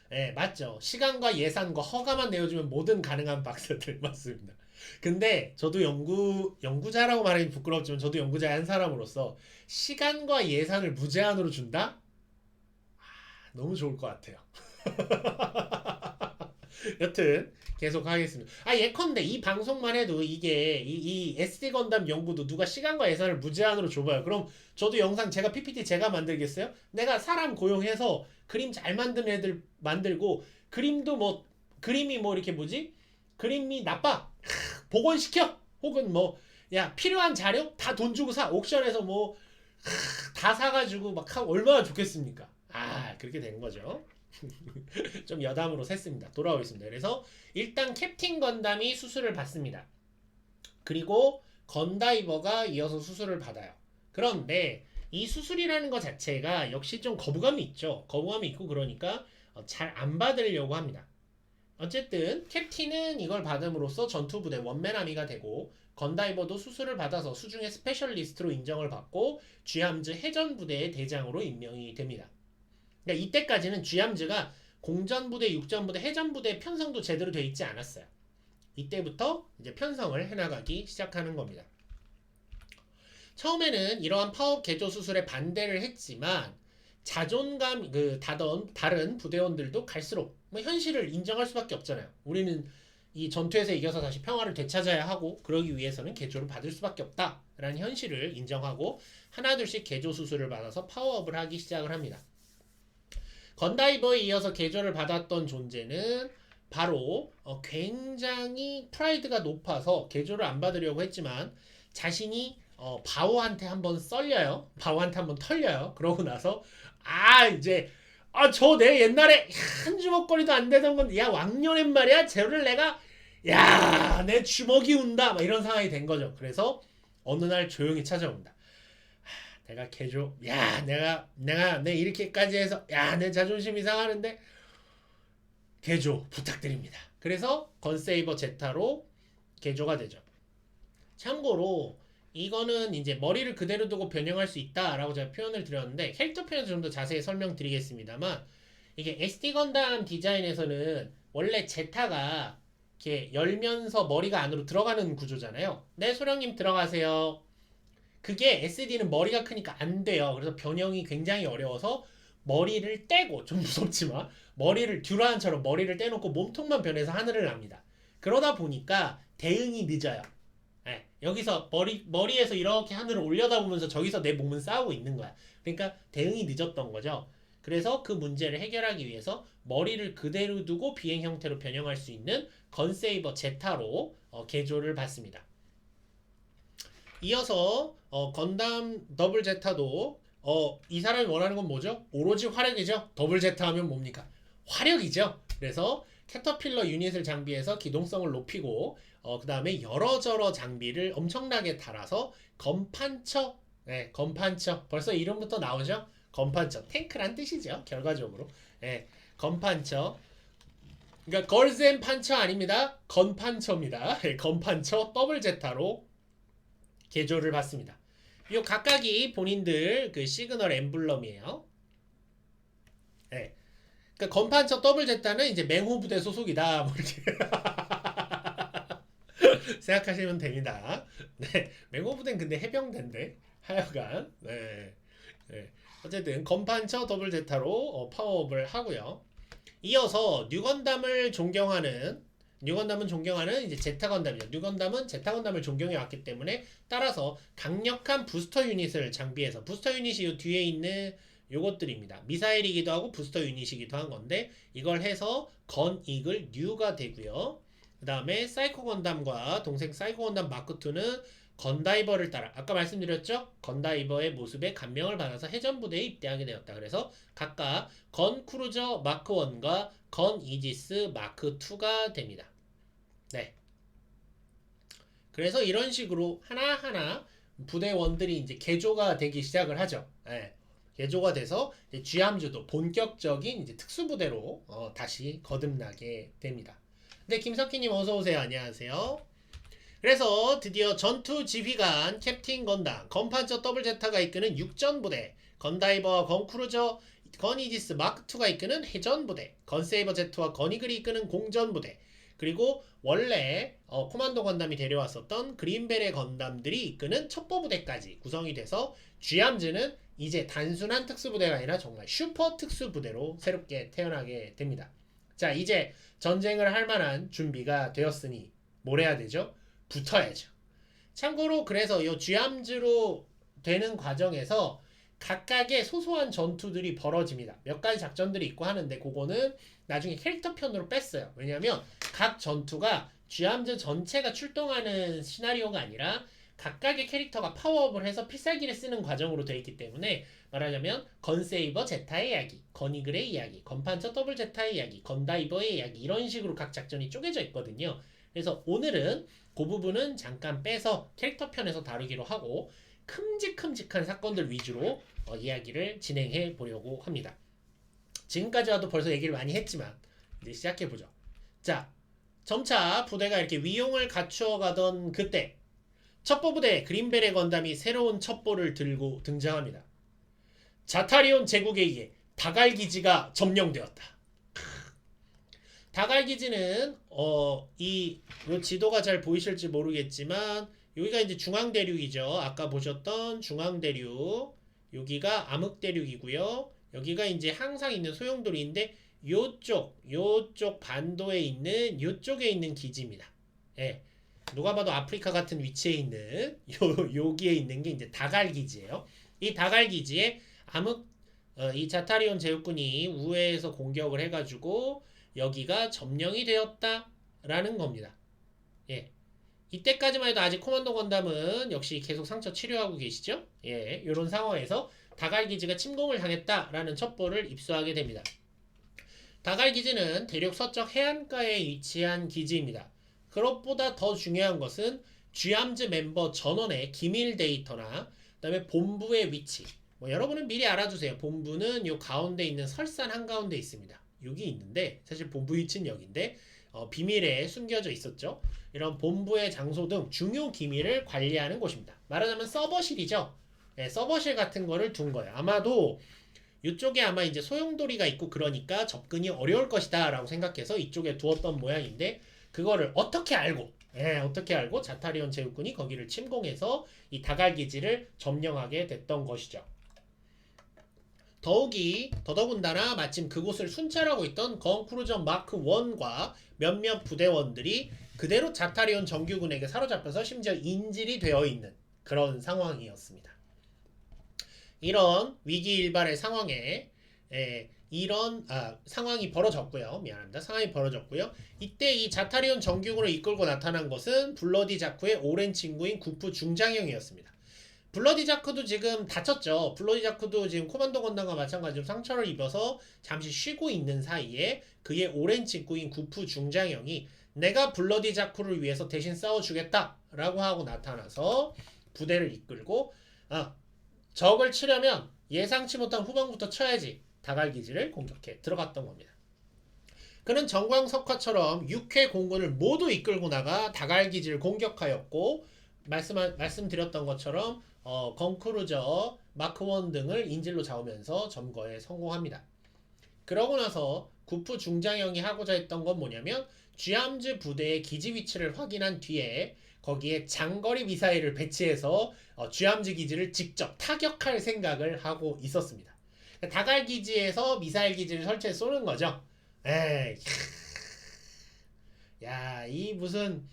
네, 맞죠. 시간과 예산과 허가만 내어주면 뭐든 가능한 박사들 맞습니다. 근데 저도 연구자라고 말하기 부끄럽지만 저도 연구자의 한 사람으로서 시간과 예산을 무제한으로 준다? 너무 좋을 것 같아요. 여튼 계속 하겠습니다. 예컨대 이 방송만 해도 이게 이 SD 건담 연구도 누가 시간과 예산을 무제한으로 줘봐요. 그럼 저도 영상 제가 PPT 제가 만들겠어요? 내가 사람 고용해서 그림 잘 만드는 애들 만들고 그림도 뭐 그림이 뭐 이렇게 뭐지? 그림이 나빠 복원시켜 혹은 뭐 야 필요한 자료 다 돈 주고 사 옥션에서 뭐 다 사가지고 막 하면 얼마나 좋겠습니까? 그렇게 되는 거죠. 좀 여담으로 샜습니다. 돌아오겠습니다. 그래서 일단 캡틴 건담이 수술을 받습니다. 그리고 건다이버가 이어서 수술을 받아요. 그런데 이 수술이라는 것 자체가 역시 좀 거부감이 있죠. 거부감이 있고 그러니까 잘 안 받으려고 합니다. 어쨌든 캡틴은 이걸 받음으로써 전투부대 원맨아미가 되고 건다이버도 수술을 받아서 수중의 스페셜리스트로 인정을 받고 쥐암즈 해전부대의 대장으로 임명이 됩니다. 그러니까 이때까지는 쥐암즈가 공전부대, 육전부대, 해전부대 편성도 제대로 돼 있지 않았어요. 이때부터 이제 편성을 해나가기 시작하는 겁니다. 처음에는 이러한 파업 개조 수술에 반대를 했지만 자존감 다른 부대원들도 갈수록 뭐 현실을 인정할 수밖에 없잖아요. 우리는 이 전투에서 이겨서 다시 평화를 되찾아야 하고 그러기 위해서는 개조를 받을 수밖에 없다라는 현실을 인정하고 하나둘씩 개조 수술을 받아서 파워업을 하기 시작을 합니다. 건다이버에 이어서 개조를 받았던 존재는 바로 굉장히 프라이드가 높아서 개조를 안 받으려고 했지만 자신이 바오한테 한번 썰려요. 바오한테 한번 털려요. 그러고 나서 이제 저 내 옛날에 한 주먹거리도 안 되던 건 야 왕년엔 말이야 쟤를 내가 야 내 주먹이 운다 막 이런 상황이 된 거죠. 그래서 어느 날 조용히 찾아온다. 내가 개조 내가 내 이렇게까지 해서 내 자존심이 상하는데 개조 부탁드립니다. 그래서 건세이버 제타로 개조가 되죠. 참고로 이거는 이제 머리를 그대로 두고 변형할 수 있다라고 제가 표현을 드렸는데 캐릭터 표현에서 좀 더 자세히 설명드리겠습니다만 이게 SD 건담 디자인에서는 원래 제타가 이렇게 열면서 머리가 안으로 들어가는 구조잖아요. 네, 소령님 들어가세요. 그게 SD는 머리가 크니까 안 돼요. 그래서 변형이 굉장히 어려워서 머리를 떼고 좀 무섭지만 머리를 듀란처럼 머리를 떼놓고 몸통만 변해서 하늘을 납니다. 그러다 보니까 대응이 늦어요. 여기서 머리에서 이렇게 하늘을 올려다보면서 저기서 내 몸은 싸우고 있는 거야. 그러니까 대응이 늦었던 거죠. 그래서 그 문제를 해결하기 위해서 머리를 그대로 두고 비행 형태로 변형할 수 있는 건세이버 제타로 개조를 받습니다. 이어서 건담 더블 제타도 이 사람이 원하는 건 뭐죠? 오로지 화력이죠. 더블 제타 하면 뭡니까? 화력이죠. 그래서 캐터필러 유닛을 장비해서 기동성을 높이고 그 다음에 여러저러 장비를 엄청나게 달아서 건판처 건판처 벌써 이름부터 나오죠? 건판처 탱크란 뜻이죠. 결과적으로 건판처 그러니까 걸스앤 판처 아닙니다. 건판처입니다. 건판처 더블 제타로 개조를 받습니다. 이 각각이 본인들 그 시그널 엠블럼이에요. 그러니까 건판처 더블 제타는 이제 맹호 부대 소속이다. 뭐 이렇게 생각하시면 됩니다. 맹호 부대는 근데 해병대인데 하여간 어쨌든 건판처 더블 제타로 파워업을 하고요. 이어서 뉴건담을 존경하는 뉴건담은 존경하는 이제 제타 건담이죠. 뉴건담은 제타 건담을 존경해 왔기 때문에 따라서 강력한 부스터 유닛을 장비해서 부스터 유닛이 요 뒤에 있는 요것들입니다. 미사일이기도 하고 부스터 유닛이기도 한 건데 이걸 해서 건 이글 뉴가 되고요. 그 다음에 사이코 건담과 동생 사이코 건담 마크 2는 건다이버를 따라 아까 말씀드렸죠? 건다이버의 모습에 감명을 받아서 해전부대에 입대하게 되었다. 그래서 각각 건 크루저 마크 1과 건 이지스 마크 2가 됩니다. 네. 그래서 이런 식으로 하나하나 부대원들이 이제 개조가 되기 시작을 하죠. 네. 개조가 돼서 이제 쥐암주도 본격적인 이제 특수부대로 다시 거듭나게 됩니다. 네, 김석희님 어서 오세요. 안녕하세요. 그래서 드디어 전투 지휘관 캡틴 건담, 건판처 더블 제타가 이끄는 육전부대, 건다이버와 건크루저, 건이지스 마크2가 이끄는 해전부대, 건세이버 제트와 건이글이 이끄는 공전부대, 그리고 원래 코만도 건담이 데려왔었던 그린벨의 건담들이 이끄는 첩보부대까지 구성이 돼서 쥐암즈는 이제 단순한 특수부대가 아니라 정말 슈퍼 특수부대로 새롭게 태어나게 됩니다. 자, 이제 전쟁을 할 만한 준비가 되었으니 뭘 해야 되죠? 붙어야죠. 참고로 그래서 이 쥐암즈로 되는 과정에서 각각의 소소한 전투들이 벌어집니다. 몇 가지 작전들이 있고 하는데 그거는 나중에 캐릭터 편으로 뺐어요. 왜냐면 각 전투가 쥐암즈 전체가 출동하는 시나리오가 아니라 각각의 캐릭터가 파워업을 해서 필살기를 쓰는 과정으로 되어 있기 때문에 말하자면 건세이버 제타의 이야기, 건이글의 이야기, 건판처 더블 제타의 이야기, 건다이버의 이야기 이런 식으로 각 작전이 쪼개져 있거든요. 그래서 오늘은 그 부분은 잠깐 빼서 캐릭터 편에서 다루기로 하고 큼직큼직한 사건들 위주로 이야기를 진행해 보려고 합니다. 지금까지 와도 벌써 얘기를 많이 했지만 이제 시작해 보죠. 자, 점차 부대가 이렇게 위용을 갖추어 가던 그때 첩보부대 그린벨의 건담이 새로운 첩보를 들고 등장합니다. 자타리온 제국에 의해 다갈기지가 점령되었다. 다갈기지는 이 지도가 잘 보이실지 모르겠지만 여기가 이제 중앙대륙이죠. 아까 보셨던 중앙대륙. 여기가 암흑대륙이고요. 여기가 이제 항상 있는 소용돌이인데 요쪽 반도에 있는 요쪽에 있는 기지입니다. 예. 누가 봐도 아프리카 같은 위치에 있는 여기에 있는 게 이제 다갈기지예요. 이 다갈기지에 이 자타리온 제국군이 우회에서 공격을 해가지고 여기가 점령이 되었다라는 겁니다. 예. 이때까지만 해도 아직 코만도 건담은 역시 계속 상처 치료하고 계시죠? 예. 이런 상황에서 다갈기지가 침공을 당했다라는 첩보를 입수하게 됩니다. 다갈기지는 대륙 서쪽 해안가에 위치한 기지입니다. 그것보다 더 중요한 것은 쥐암즈 멤버 전원의 기밀 데이터나 그다음에 본부의 위치. 여러분은 미리 알아두세요. 본부는 요 가운데 있는 설산 한가운데 있습니다. 여기 있는데 사실 본부 위치는 여기인데 비밀에 숨겨져 있었죠. 이런 본부의 장소 등 중요 기밀을 관리하는 곳입니다. 말하자면 서버실이죠. 네, 서버실 같은 거를 둔 거예요. 아마도 이쪽에 아마 이제 소용돌이가 있고 그러니까 접근이 어려울 것이다 라고 생각해서 이쪽에 두었던 모양인데 그거를 어떻게 알고 자타리온 제국군이 거기를 침공해서 이 다갈기지를 점령하게 됐던 것이죠. 더더군다나 마침 그곳을 순찰하고 있던 건크루저 마크 1과 몇몇 부대원들이 그대로 자타리온 정규군에게 사로잡혀서 심지어 인질이 되어 있는 그런 상황이었습니다. 이런 위기일발의 상황에 이런 상황이 벌어졌고요. 미안합니다. 상황이 벌어졌고요. 이때 이 자타리온 정규군을 이끌고 나타난 것은 블러디 자쿠의 오랜 친구인 구프 중장형이었습니다. 블러디 자크도 지금 다쳤죠. 블러디 자크도 지금 코만도 건담과 마찬가지로 상처를 입어서 잠시 쉬고 있는 사이에 그의 오랜 친구인 구프 중장형이 내가 블러디 자크를 위해서 대신 싸워주겠다 라고 하고 나타나서 부대를 이끌고 적을 치려면 예상치 못한 후방부터 쳐야지 다갈기지를 공격해 들어갔던 겁니다. 그는 정광석화처럼 6회 공군을 모두 이끌고 나가 다갈기지를 공격하였고 말씀드렸던 것처럼 건크루저 마크1 등을 인질로 잡으면서 점거에 성공합니다. 그러고 나서 구프 중장형이 하고자 했던 건 뭐냐면 쥐암즈 부대의 기지 위치를 확인한 뒤에 거기에 장거리 미사일을 배치해서 쥐암즈 기지를 직접 타격할 생각을 하고 있었습니다. 다갈기지에서 미사일 기지를 설치해 쏘는 거죠. 에이, 야, 이 무슨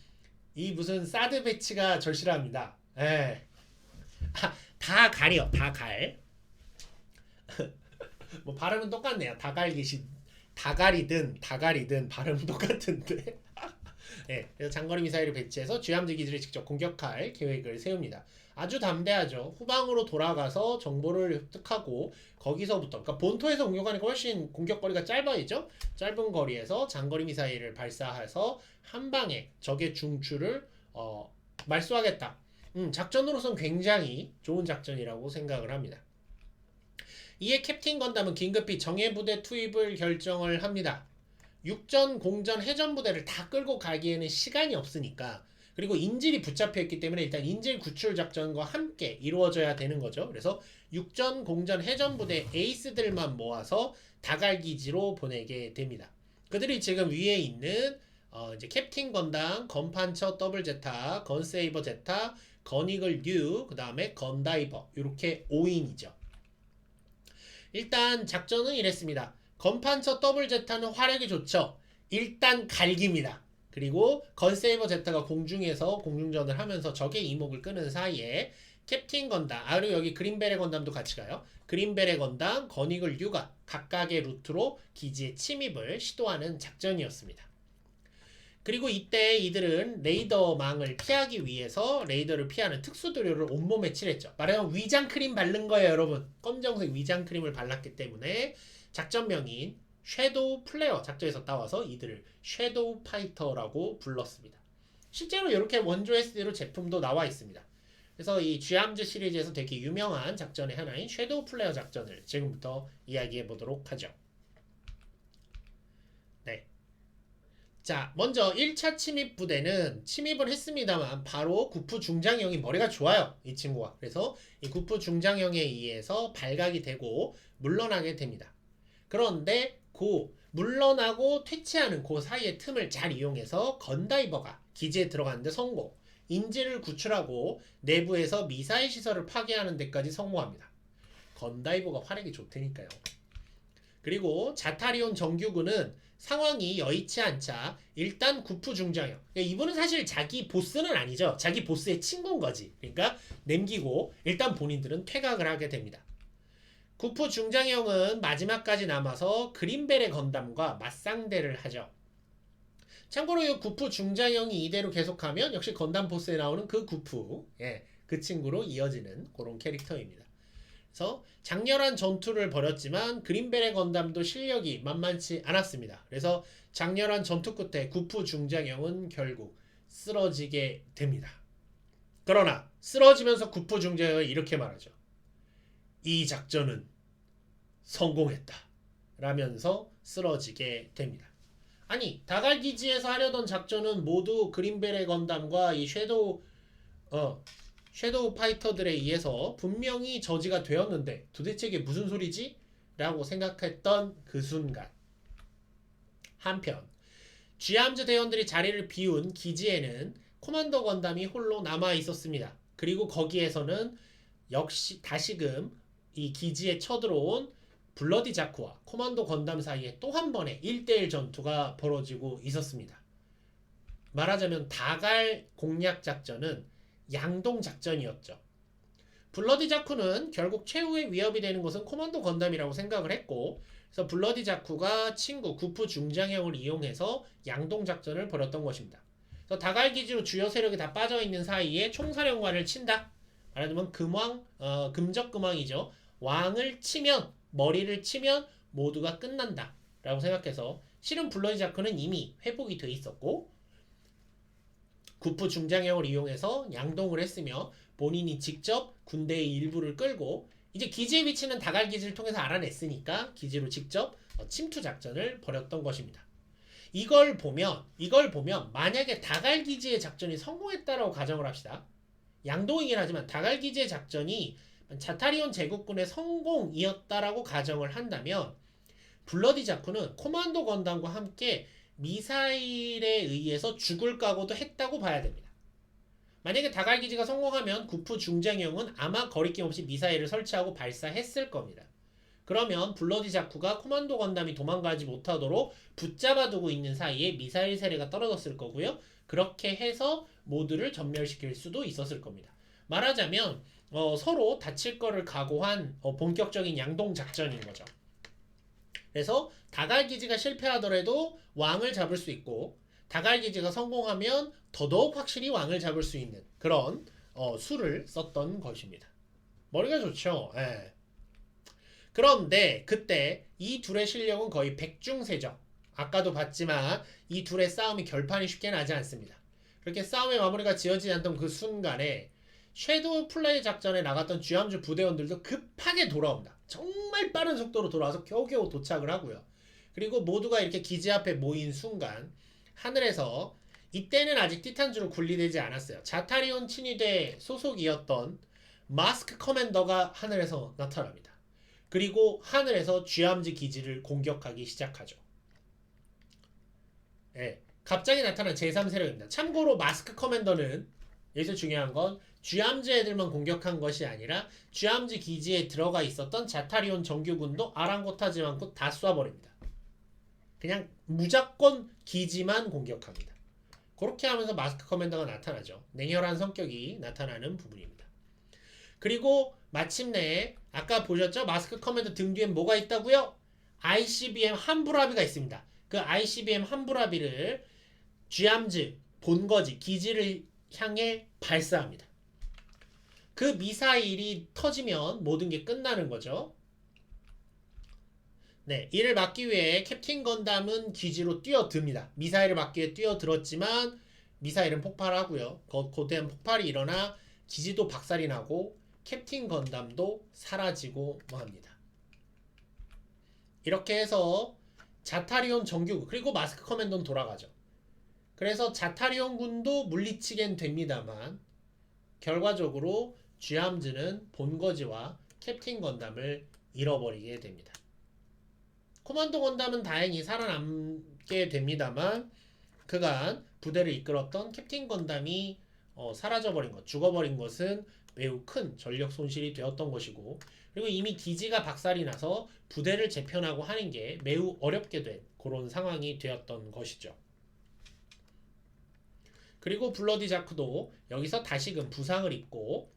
사드 배치가 절실합니다. 예. 다 갈이요. 다 갈. 뭐 발음은 똑같네요. 다갈이든 발음은 똑같은데. 예, 그래서 장거리 미사일을 배치해서 주함지 기지를 직접 공격할 계획을 세웁니다. 아주 담대하죠. 후방으로 돌아가서 정보를 획득하고 거기서부터, 그러니까 본토에서 공격하니까 훨씬 공격거리가 짧아지죠. 짧은 거리에서 장거리 미사일을 발사해서 한 방에 적의 중추를 말소하겠다. 작전으로서는 굉장히 좋은 작전이라고 생각을 합니다. 이에 캡틴 건담은 긴급히 정예부대 투입을 결정을 합니다. 육전, 공전, 해전 부대를 다 끌고 가기에는 시간이 없으니까, 그리고 인질이 붙잡혀 있기 때문에 일단 인질 구출 작전과 함께 이루어져야 되는 거죠. 그래서 육전, 공전, 해전 부대 에이스들만 모아서 다갈 기지로 보내게 됩니다. 그들이 지금 위에 있는 이제 캡틴 건담, 건판처 더블 제타, 건세이버 제타, 건이글 뉴, 그 다음에 건다이버, 이렇게 5인이죠. 일단 작전은 이랬습니다. 건판처 더블 제타는 화력이 좋죠. 일단 갈깁니다. 그리고 건세이버 제타가 공중에서 공중전을 하면서 적의 이목을 끄는 사이에 캡틴 건담, 그리고 여기 그린베레 건담도 같이 가요. 그린베레 건담, 건이글 뉴가 각각의 루트로 기지의 침입을 시도하는 작전이었습니다. 그리고 이때 이들은 레이더망을 피하기 위해서 레이더를 피하는 특수도료를 온몸에 칠했죠. 말하자면 위장크림 바른 거예요, 여러분. 검정색 위장크림을 발랐기 때문에 작전명인 섀도우 플레어 작전에서 따와서 이들을 섀도우 파이터라고 불렀습니다. 실제로 이렇게 원조 SD로 제품도 나와 있습니다. 그래서 이 쥐암즈 시리즈에서 되게 유명한 작전의 하나인 섀도우 플레어 작전을 지금부터 이야기해 보도록 하죠. 네. 자, 먼저 1차 침입 부대는 침입을 했습니다만 바로 구프 중장형이 머리가 좋아요. 이 친구가. 그래서 이 구프 중장형에 의해서 발각이 되고 물러나게 됩니다. 그런데 물러나고 퇴치하는 그 사이의 틈을 잘 이용해서 건다이버가 기지에 들어가는데 성공. 인질을 구출하고 내부에서 미사일 시설을 파괴하는 데까지 성공합니다. 건다이버가 화력이 좋다니까요. 그리고 자타리온 정규군은 상황이 여의치 않자 일단 구프 중장형, 이분은 사실 자기 보스는 아니죠. 자기 보스의 친구인 거지. 그러니까 남기고 일단 본인들은 퇴각을 하게 됩니다. 구프 중장형은 마지막까지 남아서 그린베레 건담과 맞상대를 하죠. 참고로 이 구프 중장형이 이대로 계속하면 역시 건담 보스에 나오는 그 구프, 그 친구로 이어지는 그런 캐릭터입니다. 그래서 장렬한 전투를 벌였지만 그린베레 건담도 실력이 만만치 않았습니다. 그래서 장렬한 전투 끝에 구프 중장형은 결국 쓰러지게 됩니다. 그러나 쓰러지면서 구프 중장형은 이렇게 말하죠. 이 작전은 성공했다 라면서 쓰러지게 됩니다. 아니, 다갈기지에서 하려던 작전은 모두 그린베레 건담과 이 섀도우 파이터들에 의해서 분명히 저지가 되었는데 도대체 이게 무슨 소리지? 라고 생각했던 그 순간, 한편 쥐암즈 대원들이 자리를 비운 기지에는 코만도 건담이 홀로 남아 있었습니다. 그리고 거기에서는 역시 다시금 이 기지에 쳐들어온 블러디 자쿠와 코만도 건담 사이에 또 한 번의 1대1 전투가 벌어지고 있었습니다. 말하자면 다갈 공략 작전은 양동 작전이었죠. 블러디 자쿠는 결국 최후의 위협이 되는 것은 코만도 건담이라고 생각을 했고, 그래서 블러디 자쿠가 친구 구프 중장형을 이용해서 양동 작전을 벌였던 것입니다. 그래서 다갈 기지로 주요 세력이 다 빠져 있는 사이에 총사령관을 친다. 말하자면 금적금왕이죠. 왕을 치면, 머리를 치면 모두가 끝난다 라고 생각해서, 실은 블러디 자쿠는 이미 회복이 돼 있었고 구프 중장형을 이용해서 양동을 했으며 본인이 직접 군대의 일부를 끌고 이제 기지의 위치는 다갈 기지를 통해서 알아냈으니까 기지로 직접 침투 작전을 벌였던 것입니다. 이걸 보면 만약에 다갈 기지의 작전이 성공했다라고 가정을 합시다. 양동이긴 하지만 다갈 기지의 작전이 자타리온 제국군의 성공이었다라고 가정을 한다면 블러디 자쿠는 코만도 건담과 함께 미사일에 의해서 죽을 각오도 했다고 봐야 됩니다. 만약에 다갈 기지가 성공하면 구프 중장형은 아마 거리낌 없이 미사일을 설치하고 발사했을 겁니다. 그러면 블러디 자쿠가 코만도 건담이 도망가지 못하도록 붙잡아두고 있는 사이에 미사일 세례가 떨어졌을 거고요. 그렇게 해서 모두를 전멸시킬 수도 있었을 겁니다. 말하자면 서로 다칠 거를 각오한 본격적인 양동 작전인 거죠. 그래서 다갈 기지가 실패하더라도 왕을 잡을 수 있고 다갈 기지가 성공하면 더더욱 확실히 왕을 잡을 수 있는 그런 수를 썼던 것입니다. 머리가 좋죠. 예. 그런데 그때 이 둘의 실력은 거의 백중세죠. 아까도 봤지만 이 둘의 싸움이 결판이 쉽게 나지 않습니다. 그렇게 싸움의 마무리가 지어지지 않던 그 순간에 섀도우 플레이 작전에 나갔던 쥐암주 부대원들도 급하게 돌아옵니다. 정말 빠른 속도로 돌아와서 겨우겨우 도착을 하고요. 그리고 모두가 이렇게 기지 앞에 모인 순간 하늘에서 이때는 아직 티탄주로 분리되지 않았어요. 자타리온 친위대 소속이었던 마스크 커맨더가 하늘에서 나타납니다. 그리고 하늘에서 쥐암즈 기지를 공격하기 시작하죠. 네, 갑자기 나타난 제3세력입니다. 참고로 마스크 커맨더는 여기서 중요한 건 쥐암즈 애들만 공격한 것이 아니라 쥐암즈 기지에 들어가 있었던 자타리온 정규군도 아랑곳하지만고 다 쏴버립니다. 그냥 무조건 기지만 공격합니다. 그렇게 하면서 마스크 커맨더가 나타나죠. 냉혈한 성격이 나타나는 부분입니다. 그리고 마침내 아까 보셨죠? 마스크 커맨더 등 뒤엔 뭐가 있다고요? ICBM 함부라비가 있습니다. 그 ICBM 함부라비를 쥐암즈 본거지 기지를 향해 발사합니다. 그 미사일이 터지면 모든 게 끝나는 거죠. 네, 이를 막기 위해 캡틴 건담은 기지로 뛰어듭니다. 미사일을 막기 위해 뛰어들었지만 미사일은 폭발하고요. 거대한 폭발이 일어나 기지도 박살이 나고 캡틴 건담도 사라지고 합니다. 이렇게 해서 자타리온 정규군 그리고 마스크 커맨더는 돌아가죠. 그래서 자타리온 군도 물리치겐 됩니다만 결과적으로 쥐암즈는 본거지와 캡틴 건담을 잃어버리게 됩니다. 코만도 건담은 다행히 살아남게 됩니다만 그간 부대를 이끌었던 캡틴 건담이 사라져버린 것, 죽어버린 것은 매우 큰 전력 손실이 되었던 것이고 그리고 이미 기지가 박살이 나서 부대를 재편하고 하는 게 매우 어렵게 된 그런 상황이 되었던 것이죠. 그리고 블러디 자크도 여기서 다시금 부상을 입고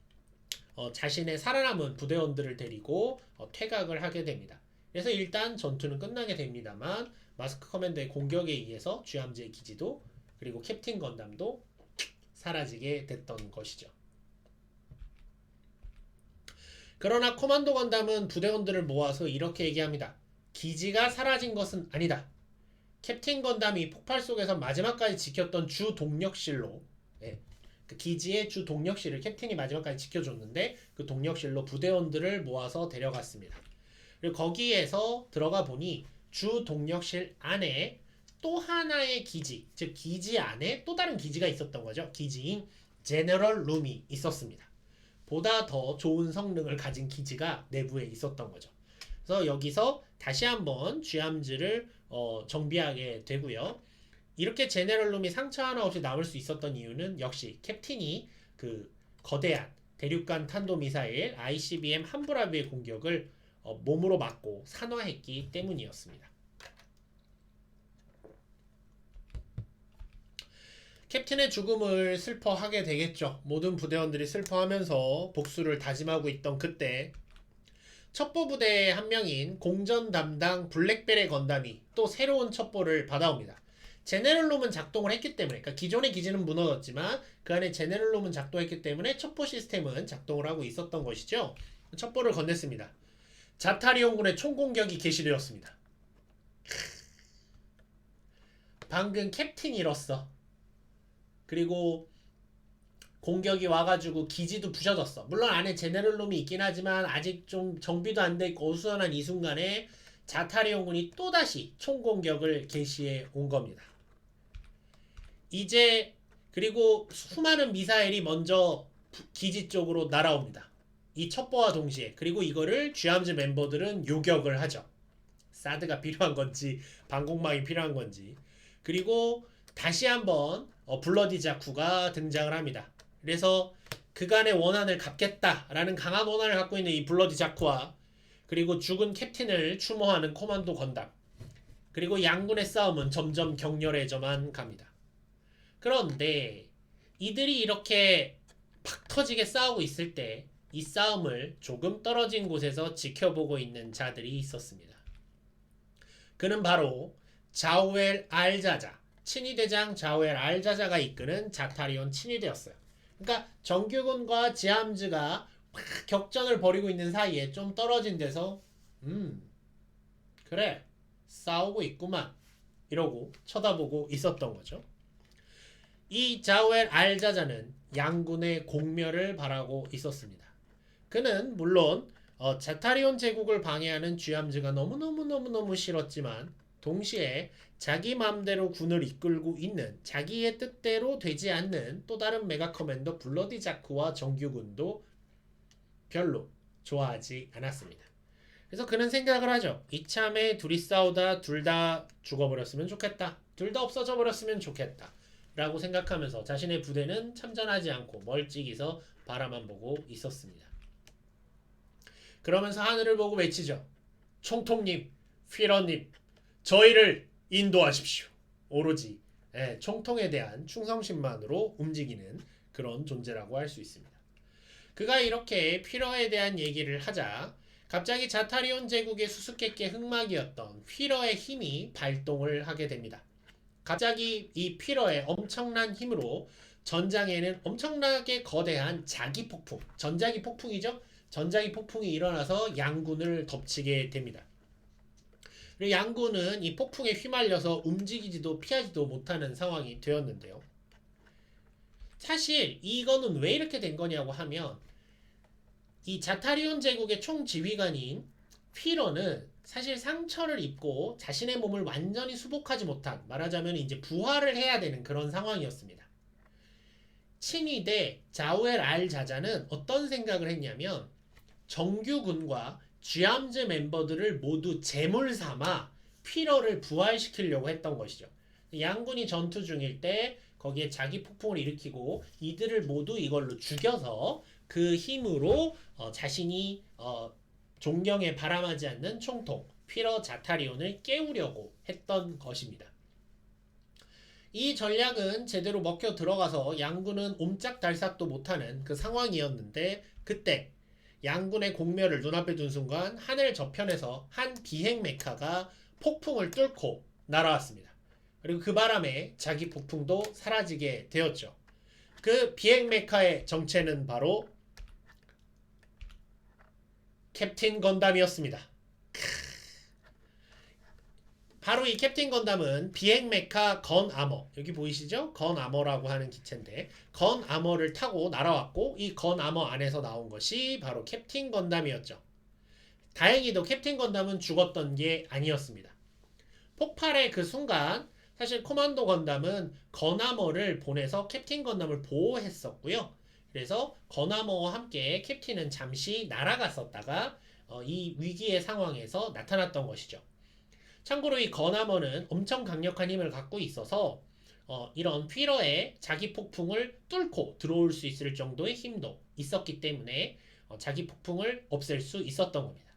자신의 살아남은 부대원들을 데리고 퇴각을 하게 됩니다. 그래서 일단 전투는 끝나게 됩니다만 마스크 커맨더의 공격에 의해서 쥐암즈의 기지도 그리고 캡틴 건담도 사라지게 됐던 것이죠. 그러나 코만도 건담은 부대원들을 모아서 이렇게 얘기합니다. 기지가 사라진 것은 아니다. 캡틴 건담이 폭발 속에서 마지막까지 지켰던 주 동력실로 그 기지의 주 동력실을 캡틴이 마지막까지 지켜줬는데 그 동력실로 부대원들을 모아서 데려갔습니다. 그리고 거기에서 들어가 보니 주 동력실 안에 또 하나의 기지, 즉 기지 안에 또 다른 기지가 있었던 거죠. 기지인 제너럴 룸이 있었습니다. 보다 더 좋은 성능을 가진 기지가 내부에 있었던 거죠. 그래서 여기서 다시 한번 쥐암즈를 정비하게 되고요. 이렇게 제너럴 룸이 상처 하나 없이 남을 수 있었던 이유는 역시 캡틴이 그 거대한 대륙간 탄도미사일 ICBM 함부라비의 공격을 몸으로 맞고 산화했기 때문이었습니다. 캡틴의 죽음을 슬퍼하게 되겠죠. 모든 부대원들이 슬퍼하면서 복수를 다짐하고 있던 그때 첩보 부대의 한 명인 공전 담당 블랙벨의 건담이 또 새로운 첩보를 받아옵니다. 제네럴룸은 작동을 했기 때문에 그러니까 기존의 기지는 무너졌지만 그 안에 제네럴룸은 작동했기 때문에 첩보 시스템은 작동을 하고 있었던 것이죠. 첩보를 건넸습니다. 자타리온군의 총공격이 개시되었습니다. 방금 캡틴이 잃었어. 그리고 공격이 와가지고 기지도 부셔졌어. 물론 안에 제네럴룸이 있긴 하지만 아직 좀 정비도 안 돼 있고 어수선한 이 순간에 자타리온군이 또다시 총공격을 개시해 온 겁니다. 이제 그리고 수많은 미사일이 먼저 기지 쪽으로 날아옵니다. 이 첩보와 동시에. 그리고 이거를 쥐암즈 멤버들은 요격을 하죠. 사드가 필요한 건지 방공망이 필요한 건지. 그리고 다시 한번 블러디 자쿠가 등장을 합니다. 그래서 그간의 원한을 갚겠다라는 강한 원한을 갖고 있는 이 블러디 자쿠와 그리고 죽은 캡틴을 추모하는 코만도 건담. 그리고 양군의 싸움은 점점 격렬해져만 갑니다. 그런데 이들이 이렇게 팍 터지게 싸우고 있을 때 이 싸움을 조금 떨어진 곳에서 지켜보고 있는 자들이 있었습니다. 그는 바로 자우엘 알자자, 친위대장 자우엘 알자자가 이끄는 자타리온 친위대였어요. 그러니까 정규군과 지함즈가 막 격전을 벌이고 있는 사이에 좀 떨어진 데서 그래 싸우고 있구만 이러고 쳐다보고 있었던 거죠. 이 자우엘 알자자는 양군의 공멸을 바라고 있었습니다. 그는 물론 자타리온 제국을 방해하는 쥐암즈가 너무너무 싫었지만 동시에 자기 마음대로 군을 이끌고 있는 자기의 뜻대로 되지 않는 또 다른 메가 커맨더 블러디 자크와 정규군도 별로 좋아하지 않았습니다. 그래서 그는 생각을 하죠. 이참에 둘이 싸우다 둘 다 죽어버렸으면 좋겠다. 둘 다 없어져 버렸으면 좋겠다. 라고 생각하면서 자신의 부대는 참전하지 않고 멀찍이서 바라만 보고 있었습니다. 그러면서 하늘을 보고 외치죠. 총통님, 휘러님, 저희를 인도하십시오. 오로지 총통에 대한 충성심만으로 움직이는 그런 존재라고 할 수 있습니다. 그가 이렇게 휘러에 대한 얘기를 하자 갑자기 자타리온 제국의 수수께끼 흑막이었던 휘러의 힘이 발동을 하게 됩니다. 갑자기 이 휘러의 엄청난 힘으로 전장에는 엄청나게 거대한 자기 폭풍, 전자기 폭풍이죠. 전자기 폭풍이 일어나서 양군을 덮치게 됩니다. 그리고 양군은 이 폭풍에 휘말려서 움직이지도 피하지도 못하는 상황이 되었는데요. 사실 이거는 왜 이렇게 된 거냐고 하면 이 자타리온 제국의 총지휘관인 휘러는 사실 상처를 입고 자신의 몸을 완전히 수복하지 못한, 말하자면 이제 부활을 해야 되는 그런 상황이었습니다. 친위대 자우엘 알자자는 어떤 생각을 했냐면 정규군과 쥐암즈 멤버들을 모두 제물 삼아 휘러를 부활시키려고 했던 것이죠. 양군이 전투 중일 때 거기에 자기 폭풍을 일으키고 이들을 모두 이걸로 죽여서 그 힘으로 자신이 존경에 바람하지 않는 총통 휘러 자타리온을 깨우려고 했던 것입니다. 이 전략은 제대로 먹혀 들어가서 양군은 옴짝달싹도 못하는 그 상황이었는데 그때 양군의 공멸을 눈앞에 둔 순간 하늘 저편에서 한 비행 메카가 폭풍을 뚫고 날아왔습니다. 그리고 그 바람에 자기 폭풍도 사라지게 되었죠. 그 비행 메카의 정체는 바로 캡틴 건담이었습니다. 바로 이 캡틴 건담은 비행 메카 건 아머, 여기 보이시죠? 건 아머라고 하는 기체인데 건 아머를 타고 날아왔고 이 건 아머 안에서 나온 것이 바로 캡틴 건담이었죠. 다행히도 캡틴 건담은 죽었던 게 아니었습니다. 폭발의 그 순간 사실 코만도 건담은 건 아머를 보내서 캡틴 건담을 보호했었고요. 그래서 건 아머와 함께 캡틴은 잠시 날아갔었다가 이 위기의 상황에서 나타났던 것이죠. 참고로 이 건아머는 엄청 강력한 힘을 갖고 있어서 이런 휘러의 자기 폭풍을 뚫고 들어올 수 있을 정도의 힘도 있었기 때문에 자기 폭풍을 없앨 수 있었던 겁니다.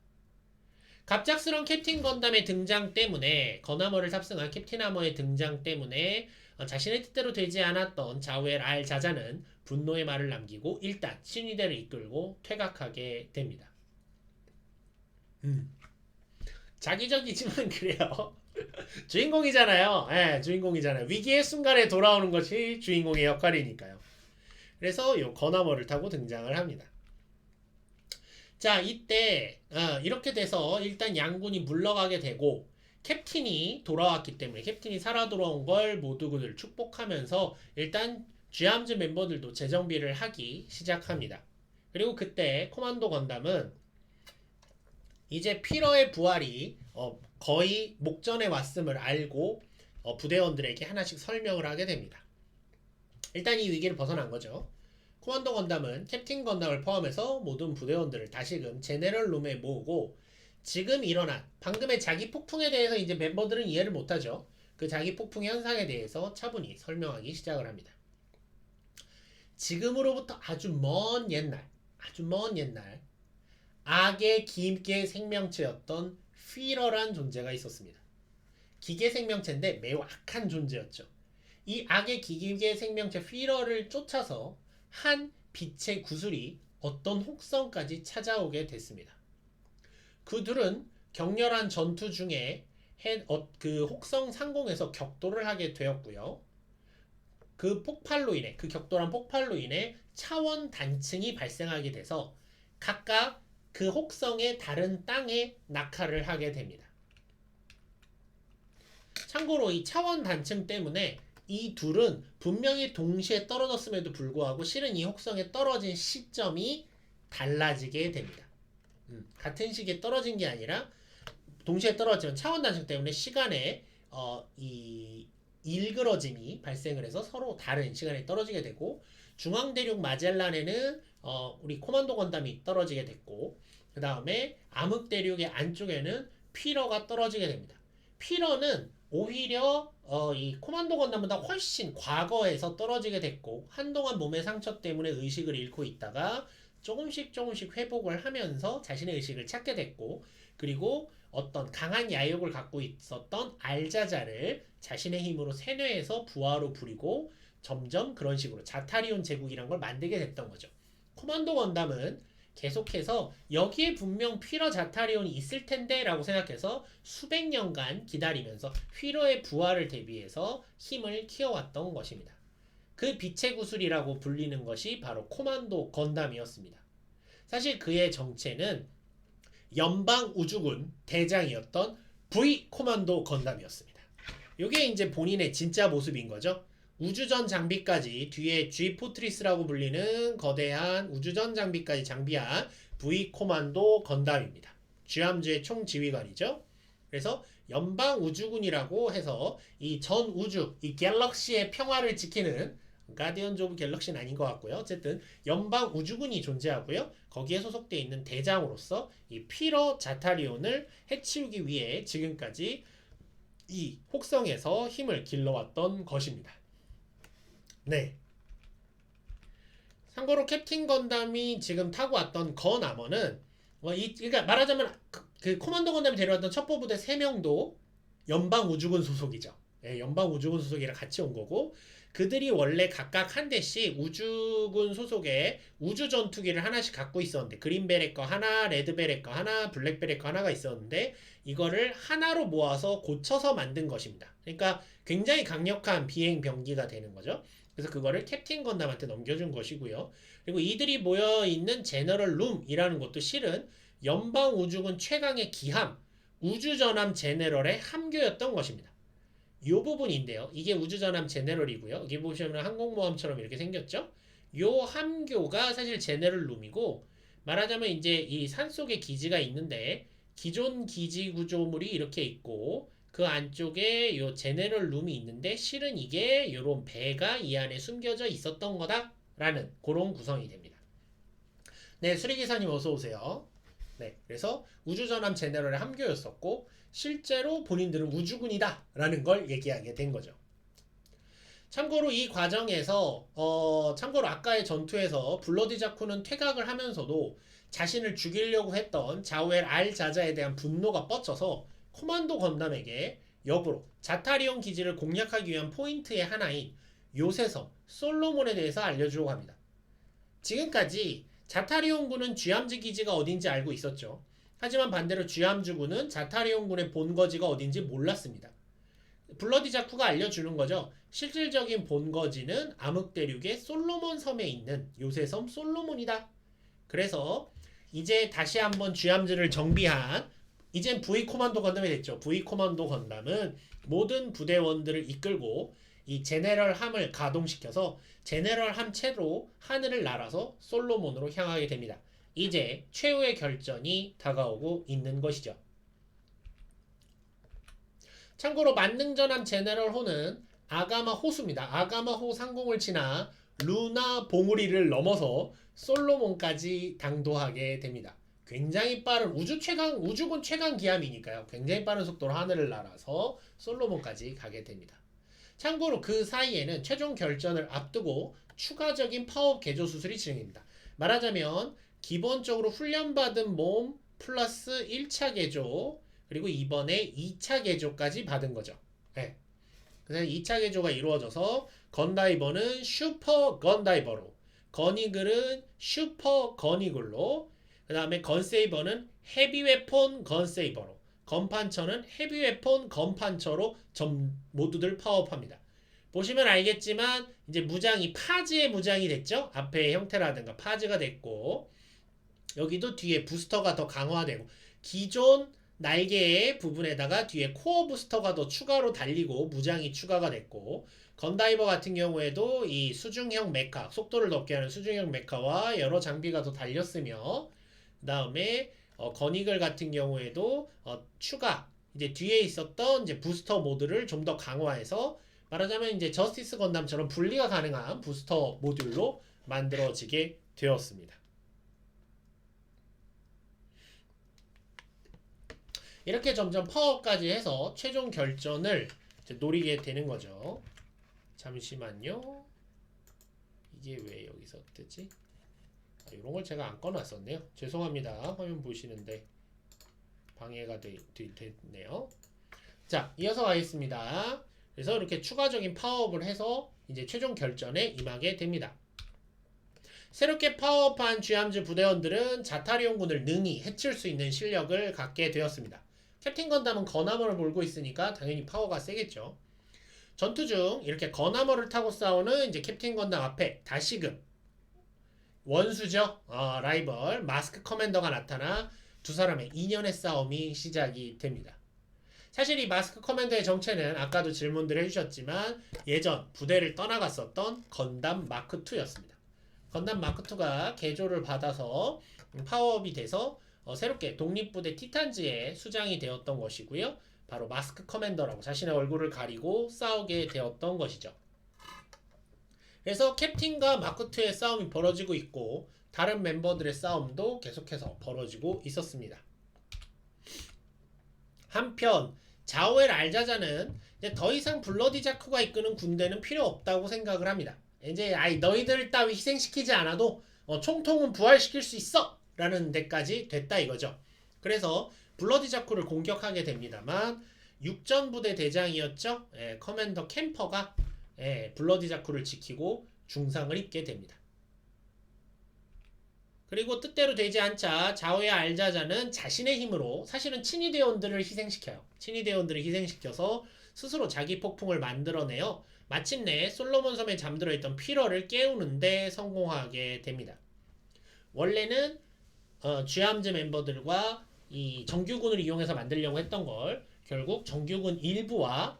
갑작스런 캡틴 건담의 등장 때문에 건아머를 탑승한 캡틴 아머의 등장 때문에 자신의 뜻대로 되지 않았던 자우엘 알 자자는 분노의 말을 남기고 일단 친위대를 이끌고 퇴각하게 됩니다. 자기적이지만 그래요. 주인공이잖아요. 네, 주인공이잖아요. 위기의 순간에 돌아오는 것이 주인공의 역할이니까요. 그래서 요 건아머를 타고 등장을 합니다. 자, 이때 이렇게 돼서 일단 양군이 물러가게 되고 캡틴이 돌아왔기 때문에 캡틴이 살아 돌아온 걸 모두들 축복하면서 일단 쥐암즈 멤버들도 재정비를 하기 시작합니다. 그리고 그때 코만도 건담은 이제 피러의 부활이 거의 목전에 왔음을 알고 부대원들에게 하나씩 설명을 하게 됩니다. 일단 이 위기를 벗어난 거죠. 코만도 건담은 캡틴 건담을 포함해서 모든 부대원들을 다시금 제네럴 룸에 모으고 지금 일어난 방금의 자기 폭풍에 대해서 이제 멤버들은 이해를 못하죠. 그 자기 폭풍 현상에 대해서 차분히 설명하기 시작을 합니다. 지금으로부터 아주 먼 옛날 악의 기계 생명체였던 휘러란 존재가 있었습니다. 기계 생명체인데 매우 악한 존재였죠. 이 악의 기계 생명체 휘러를 쫓아서 한 빛의 구슬이 어떤 혹성까지 찾아오게 됐습니다. 그 둘은 격렬한 전투 중에 그 혹성 상공에서 격돌을 하게 되었고요. 그 폭발로 인해, 그 격돌한 폭발로 인해 차원 단층이 발생하게 돼서 각각 그 혹성의 다른 땅에 낙하를 하게 됩니다. 참고로 이 차원 단층 때문에 이 둘은 분명히 동시에 떨어졌음에도 불구하고 실은 이 혹성에 떨어진 시점이 달라지게 됩니다. 같은 시기에 떨어진 게 아니라 동시에 떨어지면 차원 단층 때문에 시간에 이 일그러짐이 발생을 해서 서로 다른 시간에 떨어지게 되고, 중앙대륙 마젤란에는 우리 코만도 건담이 떨어지게 됐고, 그 다음에 암흑대륙의 안쪽에는 피러가 떨어지게 됩니다. 피러는 오히려 이 코만도 건담보다 훨씬 과거에서 떨어지게 됐고, 한동안 몸의 상처 때문에 의식을 잃고 있다가 조금씩 회복을 하면서 자신의 의식을 찾게 됐고, 그리고 어떤 강한 야욕을 갖고 있었던 알자자를 자신의 힘으로 세뇌해서 부하로 부리고 점점 그런 식으로 자타리온 제국이란 걸 만들게 됐던 거죠. 코만도 건담은 계속해서 여기에 분명 휘러 자타리온이 있을 텐데 라고 생각해서 수백 년간 기다리면서 휘러의 부활을 대비해서 힘을 키워왔던 것입니다. 그 빛의 구슬이라고 불리는 것이 바로 코만도 건담이었습니다. 사실 그의 정체는 연방 우주군 대장이었던 V 코만도 건담이었습니다. 이게 이제 본인의 진짜 모습인 거죠. 우주전 장비까지 뒤에 G 포트리스라고 불리는 거대한 우주전 장비까지 장비한 V 코만도 건담입니다. 쥐암즈의 총지휘관이죠. 그래서 연방 우주군이라고 해서 이 전 우주, 이 갤럭시의 평화를 지키는, 가디언즈 오브 갤럭시는 아닌 것 같고요. 어쨌든 연방 우주군이 존재하고요. 거기에 소속되어 있는 대장으로서 이 피러 자타리온을 해치우기 위해 지금까지 이 혹성에서 힘을 길러왔던 것입니다. 네. 참고로 캡틴 건담이 지금 타고 왔던 건아머는 그러니까 말하자면 그 코만도 건담이 데려왔던 첩보부대 3명도 연방 우주군 소속이죠. 네, 연방 우주군 소속이랑 같이 온 거고, 그들이 원래 각각 한 대씩 우주군 소속의 우주 전투기를 하나씩 갖고 있었는데, 그린베렛 거 하나, 레드베렛 거 하나, 블랙베렛 거 하나가 있었는데 이거를 하나로 모아서 고쳐서 만든 것입니다. 그러니까 굉장히 강력한 비행 병기가 되는 거죠. 그래서 그거를 캡틴 건담한테 넘겨준 것이고요. 그리고 이들이 모여있는 제너럴 룸이라는 것도 실은 연방 우주군 최강의 기함 우주전함 제네럴의 함교였던 것입니다. 이 부분인데요. 이게 우주전함 제네럴이고요. 여기 보시면 항공모함처럼 이렇게 생겼죠. 이 함교가 사실 제네럴 룸이고, 말하자면 이제 이 산속에 기지가 있는데 기존 기지 구조물이 이렇게 있고 그 안쪽에 요 제네럴 룸이 있는데 실은 이게 요런 배가 이 안에 숨겨져 있었던 거다라는 그런 구성이 됩니다. 네, 수리기사님 어서 오세요. 네, 그래서 우주전함 제네럴의 함교였었고 실제로 본인들은 우주군이다 라는 걸 얘기하게 된 거죠. 참고로 이 과정에서 참고로 아까의 전투에서 블러디 자쿠는 퇴각을 하면서도 자신을 죽이려고 했던 자우엘 알자자에 대한 분노가 뻗쳐서 코만도 건담에게 역으로 자타리온 기지를 공략하기 위한 포인트의 하나인 요새섬 솔로몬에 대해서 알려주려고 합니다. 지금까지 자타리온군은 쥐암즈 기지가 어딘지 알고 있었죠. 하지만 반대로 쥐암즈군은 자타리온군의 본거지가 어딘지 몰랐습니다. 블러디 자쿠가 알려주는 거죠. 실질적인 본거지는 암흑대륙의 솔로몬 섬에 있는 요새섬 솔로몬이다. 그래서 이제 다시 한번 쥐암즈를 정비한, 이젠 V 코만도 건담이 됐죠. V 코만도 건담은 모든 부대원들을 이끌고 이 제네럴 함을 가동시켜서 제네럴 함 채로 하늘을 날아서 솔로몬으로 향하게 됩니다. 이제 최후의 결전이 다가오고 있는 것이죠. 참고로 만능전함 제네럴 호는 아가마 호수입니다. 아가마 호 상공을 지나 루나 봉우리를 넘어서 솔로몬까지 당도하게 됩니다. 굉장히 빠른 우주군 최강 기함이니까요. 굉장히 빠른 속도로 하늘을 날아서 솔로몬까지 가게 됩니다. 참고로 그 사이에는 최종 결전을 앞두고 추가적인 파업 개조 수술이 진행됩니다. 말하자면 기본적으로 훈련받은 몸 플러스 1차 개조 그리고 이번에 2차 개조까지 받은 거죠. 네. 그래서 2차 개조가 이루어져서 건다이버는 슈퍼 건다이버로, 건이글은 슈퍼 건이글로, 그 다음에 건세이버는 헤비웨폰 건세이버로, 건판처는 헤비웨폰 건판처로 모두들 파워업합니다. 보시면 알겠지만 이제 무장이 파즈의 무장이 됐죠. 앞에 형태라든가 파즈가 됐고, 여기도 뒤에 부스터가 더 강화되고, 기존 날개의 부분에다가 뒤에 코어 부스터가 더 추가로 달리고 무장이 추가가 됐고, 건다이버 같은 경우에도 이 수중형 메카, 속도를 높게 하는 수중형 메카와 여러 장비가 더 달렸으며, 그 다음에 건이글 같은 경우에도 추가 이제 뒤에 있었던 이제 부스터 모드를 좀 더 강화해서 말하자면 이제 저스티스 건담처럼 분리가 가능한 부스터 모듈로 만들어지게 되었습니다. 이렇게 점점 파워까지 해서 최종 결전을 이제 노리게 되는 거죠. 잠시만요. 이게 왜 여기서 뜨지? 이런 걸 제가 안 꺼놨었네요. 죄송합니다. 화면 보시는데 방해가 됐네요. 자, 이어서 가겠습니다. 그래서 이렇게 추가적인 파워업을 해서 이제 최종 결전에 임하게 됩니다. 새롭게 파워업한 쥐암즈 부대원들은 자타리온군을 능히 해칠 수 있는 실력을 갖게 되었습니다. 캡틴 건담은 건아머를 몰고 있으니까 당연히 파워가 세겠죠. 전투 중 이렇게 건아머를 타고 싸우는 이제 캡틴 건담 앞에 다시금 원수죠. 라이벌 마스크 커맨더가 나타나 두 사람의 인연의 싸움이 시작이 됩니다. 사실 이 마스크 커맨더의 정체는 아까도 질문들 해주셨지만 예전 부대를 떠나갔었던 건담 마크2였습니다. 건담 마크2가 개조를 받아서 파워업이 돼서 새롭게 독립부대 티탄즈에 수장이 되었던 것이고요. 바로 마스크 커맨더라고 자신의 얼굴을 가리고 싸우게 되었던 것이죠. 그래서 캡틴과 마크2의 싸움이 벌어지고 있고 다른 멤버들의 싸움도 계속해서 벌어지고 있었습니다. 한편 자오엘 알자자는 이제 더 이상 블러디 자쿠가 이끄는 군대는 필요 없다고 생각을 합니다. 이제 너희들 따위 희생시키지 않아도 총통은 부활시킬 수 있어! 라는 데까지 됐다 이거죠. 그래서 블러디 자쿠를 공격하게 됩니다만 육전부대 대장이었죠. 커맨더 캠퍼가 블러디 자쿠를 지키고 중상을 입게 됩니다. 그리고 뜻대로 되지 않자 자오의 알자자는 자신의 힘으로 사실은 친위대원들을 희생시켜요. 친위대원들을 희생시켜서 스스로 자기 폭풍을 만들어내어 마침내 솔로몬 섬에 잠들어 있던 피러를 깨우는데 성공하게 됩니다. 원래는 쥐암즈 멤버들과 이 정규군을 이용해서 만들려고 했던 걸 결국 정규군 일부와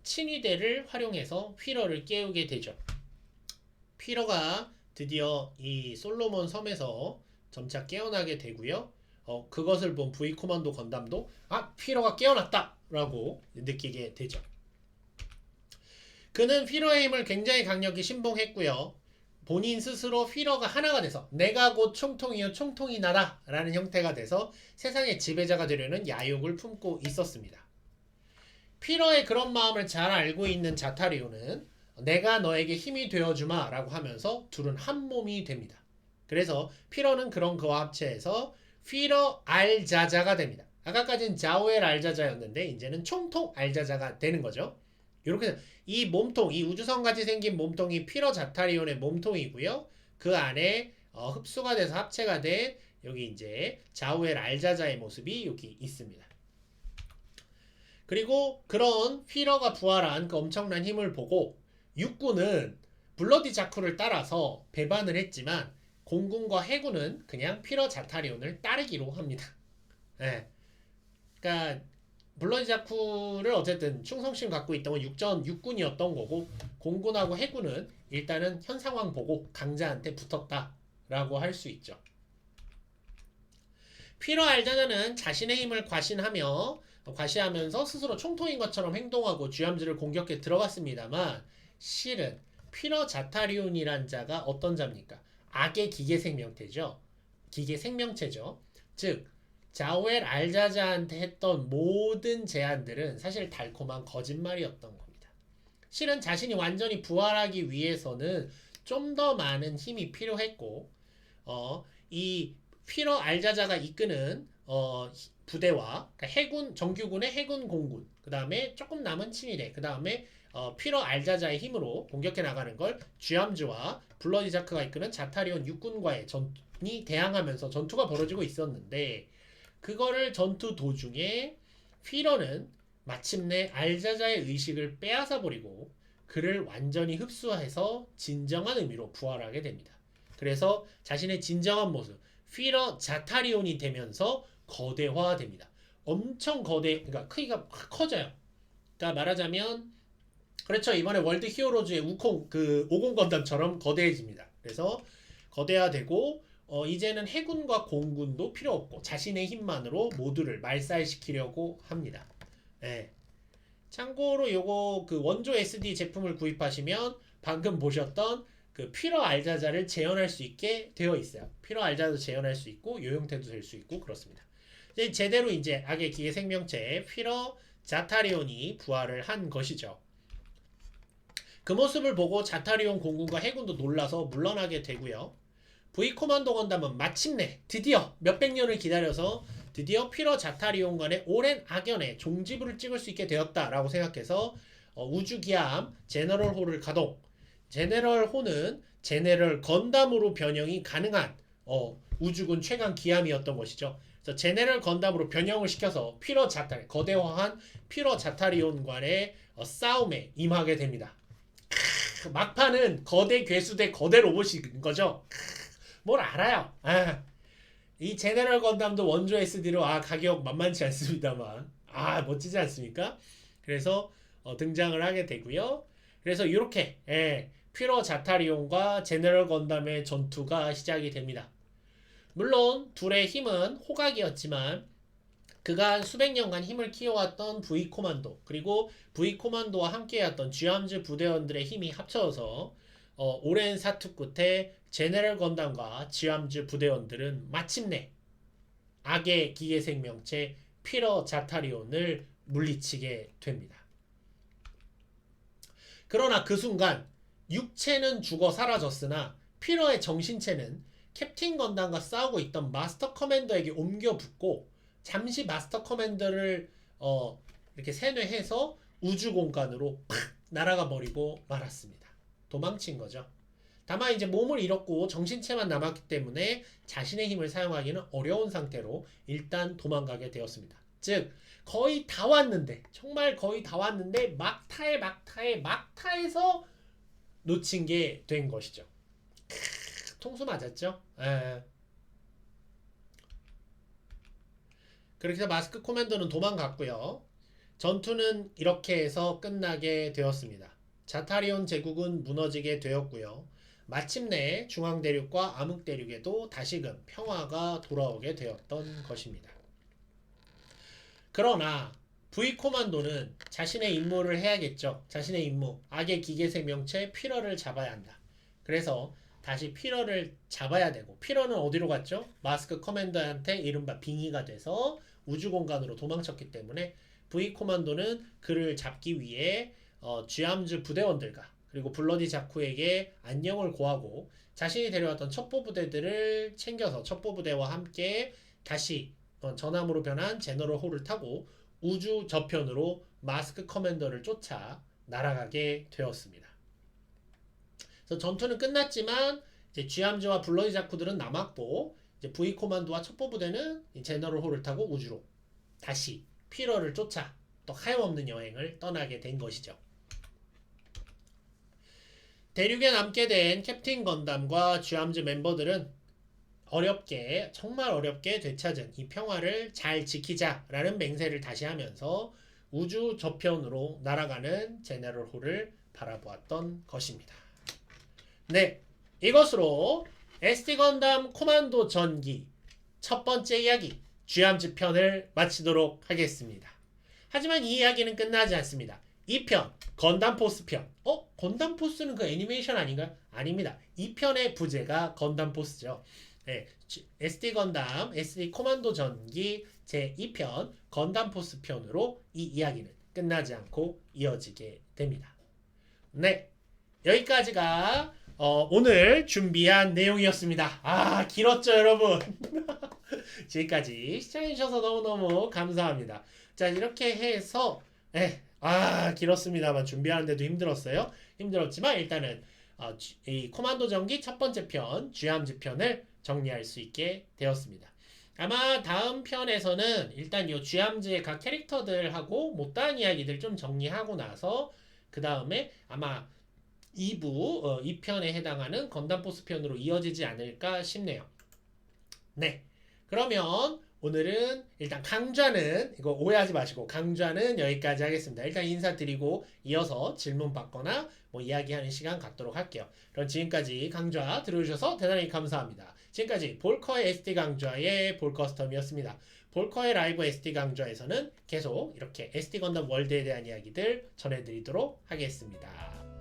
친위대를 활용해서 피러를 깨우게 되죠. 피러가 드디어 이 솔로몬 섬에서 점차 깨어나게 되고요. 그것을 본 V 코만도 건담도 피러가 깨어났다! 라고 느끼게 되죠. 그는 피러의 힘을 굉장히 강력히 신봉했고요. 본인 스스로 피러가 하나가 돼서 내가 곧 총통이요 총통이 나다 라는 형태가 돼서 세상의 지배자가 되려는 야욕을 품고 있었습니다. 피러의 그런 마음을 잘 알고 있는 자타리오는 내가 너에게 힘이 되어주마 라고 하면서 둘은 한 몸이 됩니다. 그래서 피러는 그와 합체해서 피러 알자자가 됩니다. 아까까지는 자오엘 알자자였는데 이제는 총통 알자자가 되는 거죠. 이렇게 이 몸통, 이 우주선같이 생긴 몸통이 피러 자타리온의 몸통이고요. 그 안에 흡수가 돼서 합체가 된 여기 이제 자오엘 알자자의 모습이 여기 있습니다. 그리고 그런 피러가 부활한 그 엄청난 힘을 보고 육군은 블러디 자쿠를 따라서 배반을 했지만 공군과 해군은 그냥 피러 자타리온을 따르기로 합니다. 그러니까 블러디 자쿠를 어쨌든 충성심 갖고 있던 건 육군이었던 거고 공군하고 해군은 일단은 현 상황 보고 강자한테 붙었다라고 할 수 있죠. 피러 알자자는 자신의 힘을 과시하면서 스스로 총통인 것처럼 행동하고 쥐암즈를 공격해 들어갔습니다만 실은 피러 자타리온이란 자가 어떤 자입니까? 악의 기계 생명체죠. 기계 생명체죠. 즉 자오엘 알자자한테 했던 모든 제안들은 사실 달콤한 거짓말이었던 겁니다. 실은 자신이 완전히 부활하기 위해서는 좀 더 많은 힘이 필요했고 이 휘러 알자자가 이끄는 부대와 그러니까 해군 정규군의 해군 공군 그 다음에 조금 남은 친위대 그 다음에 휘러 알자자의 힘으로 공격해 나가는 걸 쥐암즈와 블러디 자크가 이끄는 자타리온 육군과의 전이 대항하면서 전투가 벌어지고 있었는데 그거를 전투 도중에 휘러는 마침내 알자자의 의식을 빼앗아 버리고 그를 완전히 흡수해서 진정한 의미로 부활하게 됩니다. 그래서 자신의 진정한 모습 휘러 자타리온이 되면서 거대화됩니다. 엄청 그러니까 크기가 확 커져요. 그러니까 말하자면 그렇죠. 이번에 월드 히어로즈의 우콩 그 오공 건담처럼 거대해집니다. 그래서 거대화되고 이제는 해군과 공군도 필요 없고 자신의 힘만으로 모두를 말살시키려고 합니다. 네. 참고로 요거 그 원조 SD 제품을 구입하시면 방금 보셨던 그 퓨러 알자자를 재현할 수 있게 되어 있어요. 퓨러 알자자도 재현할 수 있고 요 형태도 될 수 있고 그렇습니다. 이제 제대로 이제 악의 기계 생명체 퓨러 자타리온이 부활을 한 것이죠. 그 모습을 보고 자타리온 공군과 해군도 놀라서 물러나게 되고요. V 코만도 건담은 마침내 드디어 몇백 년을 기다려서 드디어 퓨러 자타리온 간의 오랜 악연의 종지부를 찍을 수 있게 되었다라고 생각해서 우주기함 제너럴 호를 가동. 제너럴 호는 제너럴 건담으로 변형이 가능한 우주군 최강 기함이었던 것이죠. 그래서 제너럴 건담으로 변형을 시켜서 퓨러 자타리 거대화한 퓨러 자타리온 간의 싸움에 임하게 됩니다. 막판은 거대 괴수 대 거대 로봇인 거죠. 뭘 알아요. 이 제너럴 건담도 원조 SD로 가격 만만치 않습니다만 멋지지 않습니까? 그래서 등장을 하게 되고요. 그래서 이렇게 퓨러 자타리온과 제너럴 건담의 전투가 시작이 됩니다. 물론 둘의 힘은 호각이었지만 그간 수백 년간 힘을 키워왔던 V 코만도 그리고 V 코만도와 함께했던 쥐암즈 부대원들의 힘이 합쳐져서 오랜 사투 끝에 제너럴 건담과 쥐암즈 부대원들은 마침내 악의 기계 생명체 퓨러 자타리온을 물리치게 됩니다. 그러나 그 순간 육체는 죽어 사라졌으나 퓨러의 정신체는 캡틴 건담과 싸우고 있던 마스터 커맨더에게 옮겨 붙고 잠시 마스터 커맨더를 이렇게 세뇌해서 우주 공간으로 팍 날아가 버리고 말았습니다. 도망친 거죠. 다만 이제 몸을 잃었고 정신체만 남았기 때문에 자신의 힘을 사용하기는 어려운 상태로 일단 도망가게 되었습니다. 즉 거의 다 왔는데 정말 거의 다 왔는데 막타에서 놓친 게 된 것이죠. 통수 맞았죠? 그렇게 해서 마스크 코맨더는 도망갔고요. 전투는 이렇게 해서 끝나게 되었습니다. 자타리온 제국은 무너지게 되었고요. 마침내 중앙대륙과 암흑대륙에도 다시금 평화가 돌아오게 되었던 것입니다. 그러나 V 코만도는 자신의 임무를 해야겠죠. 자신의 임무, 악의 기계 생명체 퓨러를 잡아야 한다. 그래서 다시 퓨러를 잡아야 되고 퓨러는 어디로 갔죠? 마스크 커맨더한테 이른바 빙의가 돼서 우주공간으로 도망쳤기 때문에 V 코만도는 그를 잡기 위해 쥐암즈 부대원들과 그리고 블러디 자쿠에게 안녕을 고하고 자신이 데려왔던 첩보부대들을 챙겨서 첩보부대와 함께 다시 전함으로 변한 제너럴 호를 타고 우주 저편으로 마스크 커맨더를 쫓아 날아가게 되었습니다. 그래서 전투는 끝났지만 이제 쥐암즈와 블러디 자쿠들은 남았고 이제 V 코만도와 첩보부대는 제너럴 호를 타고 우주로 다시 퓨러를 쫓아 또 하염없는 여행을 떠나게 된 것이죠. 대륙에 남게 된 캡틴 건담과 쥐암즈 멤버들은 정말 어렵게 되찾은 이 평화를 잘 지키자라는 맹세를 다시 하면서 우주 저편으로 날아가는 제너럴 호를 바라보았던 것입니다. 네, 이것으로 SD 건담 코만도 전기 첫 번째 이야기 쥐암즈 편을 마치도록 하겠습니다. 하지만 이 이야기는 끝나지 않습니다. 2편 건담 포스 편. 건담 포스는 그 애니메이션 아닌가요? 아닙니다. 2편의 부제가 건담 포스죠. 네, SD 건담 SD 코만도 전기 제2편 건담 포스 편으로 이 이야기는 끝나지 않고 이어지게 됩니다. 네, 여기까지가 오늘 준비한 내용이었습니다. 아, 길었죠, 여러분? 지금까지 시청해주셔서 너무너무 감사합니다. 자, 이렇게 해서, 길었습니다만 준비하는데도 힘들었어요. 힘들었지만 일단은, 이 코만도 전기 첫 번째 편, 쥐암즈 편을 정리할 수 있게 되었습니다. 아마 다음 편에서는 일단 이 쥐암즈의 각 캐릭터들하고 못다한 이야기들 좀 정리하고 나서, 그 다음에 아마 2부, 2편에 해당하는 건담 보스 편으로 이어지지 않을까 싶네요. 네. 그러면 오늘은 일단 강좌는, 이거 오해하지 마시고, 강좌는 여기까지 하겠습니다. 일단 인사드리고 이어서 질문 받거나 뭐 이야기하는 시간 갖도록 할게요. 그럼 지금까지 강좌 들어주셔서 대단히 감사합니다. 지금까지 볼커의 SD 강좌의 볼커스텀이었습니다. 볼커의 라이브 SD 강좌에서는 계속 이렇게 SD 건담 월드에 대한 이야기들 전해드리도록 하겠습니다.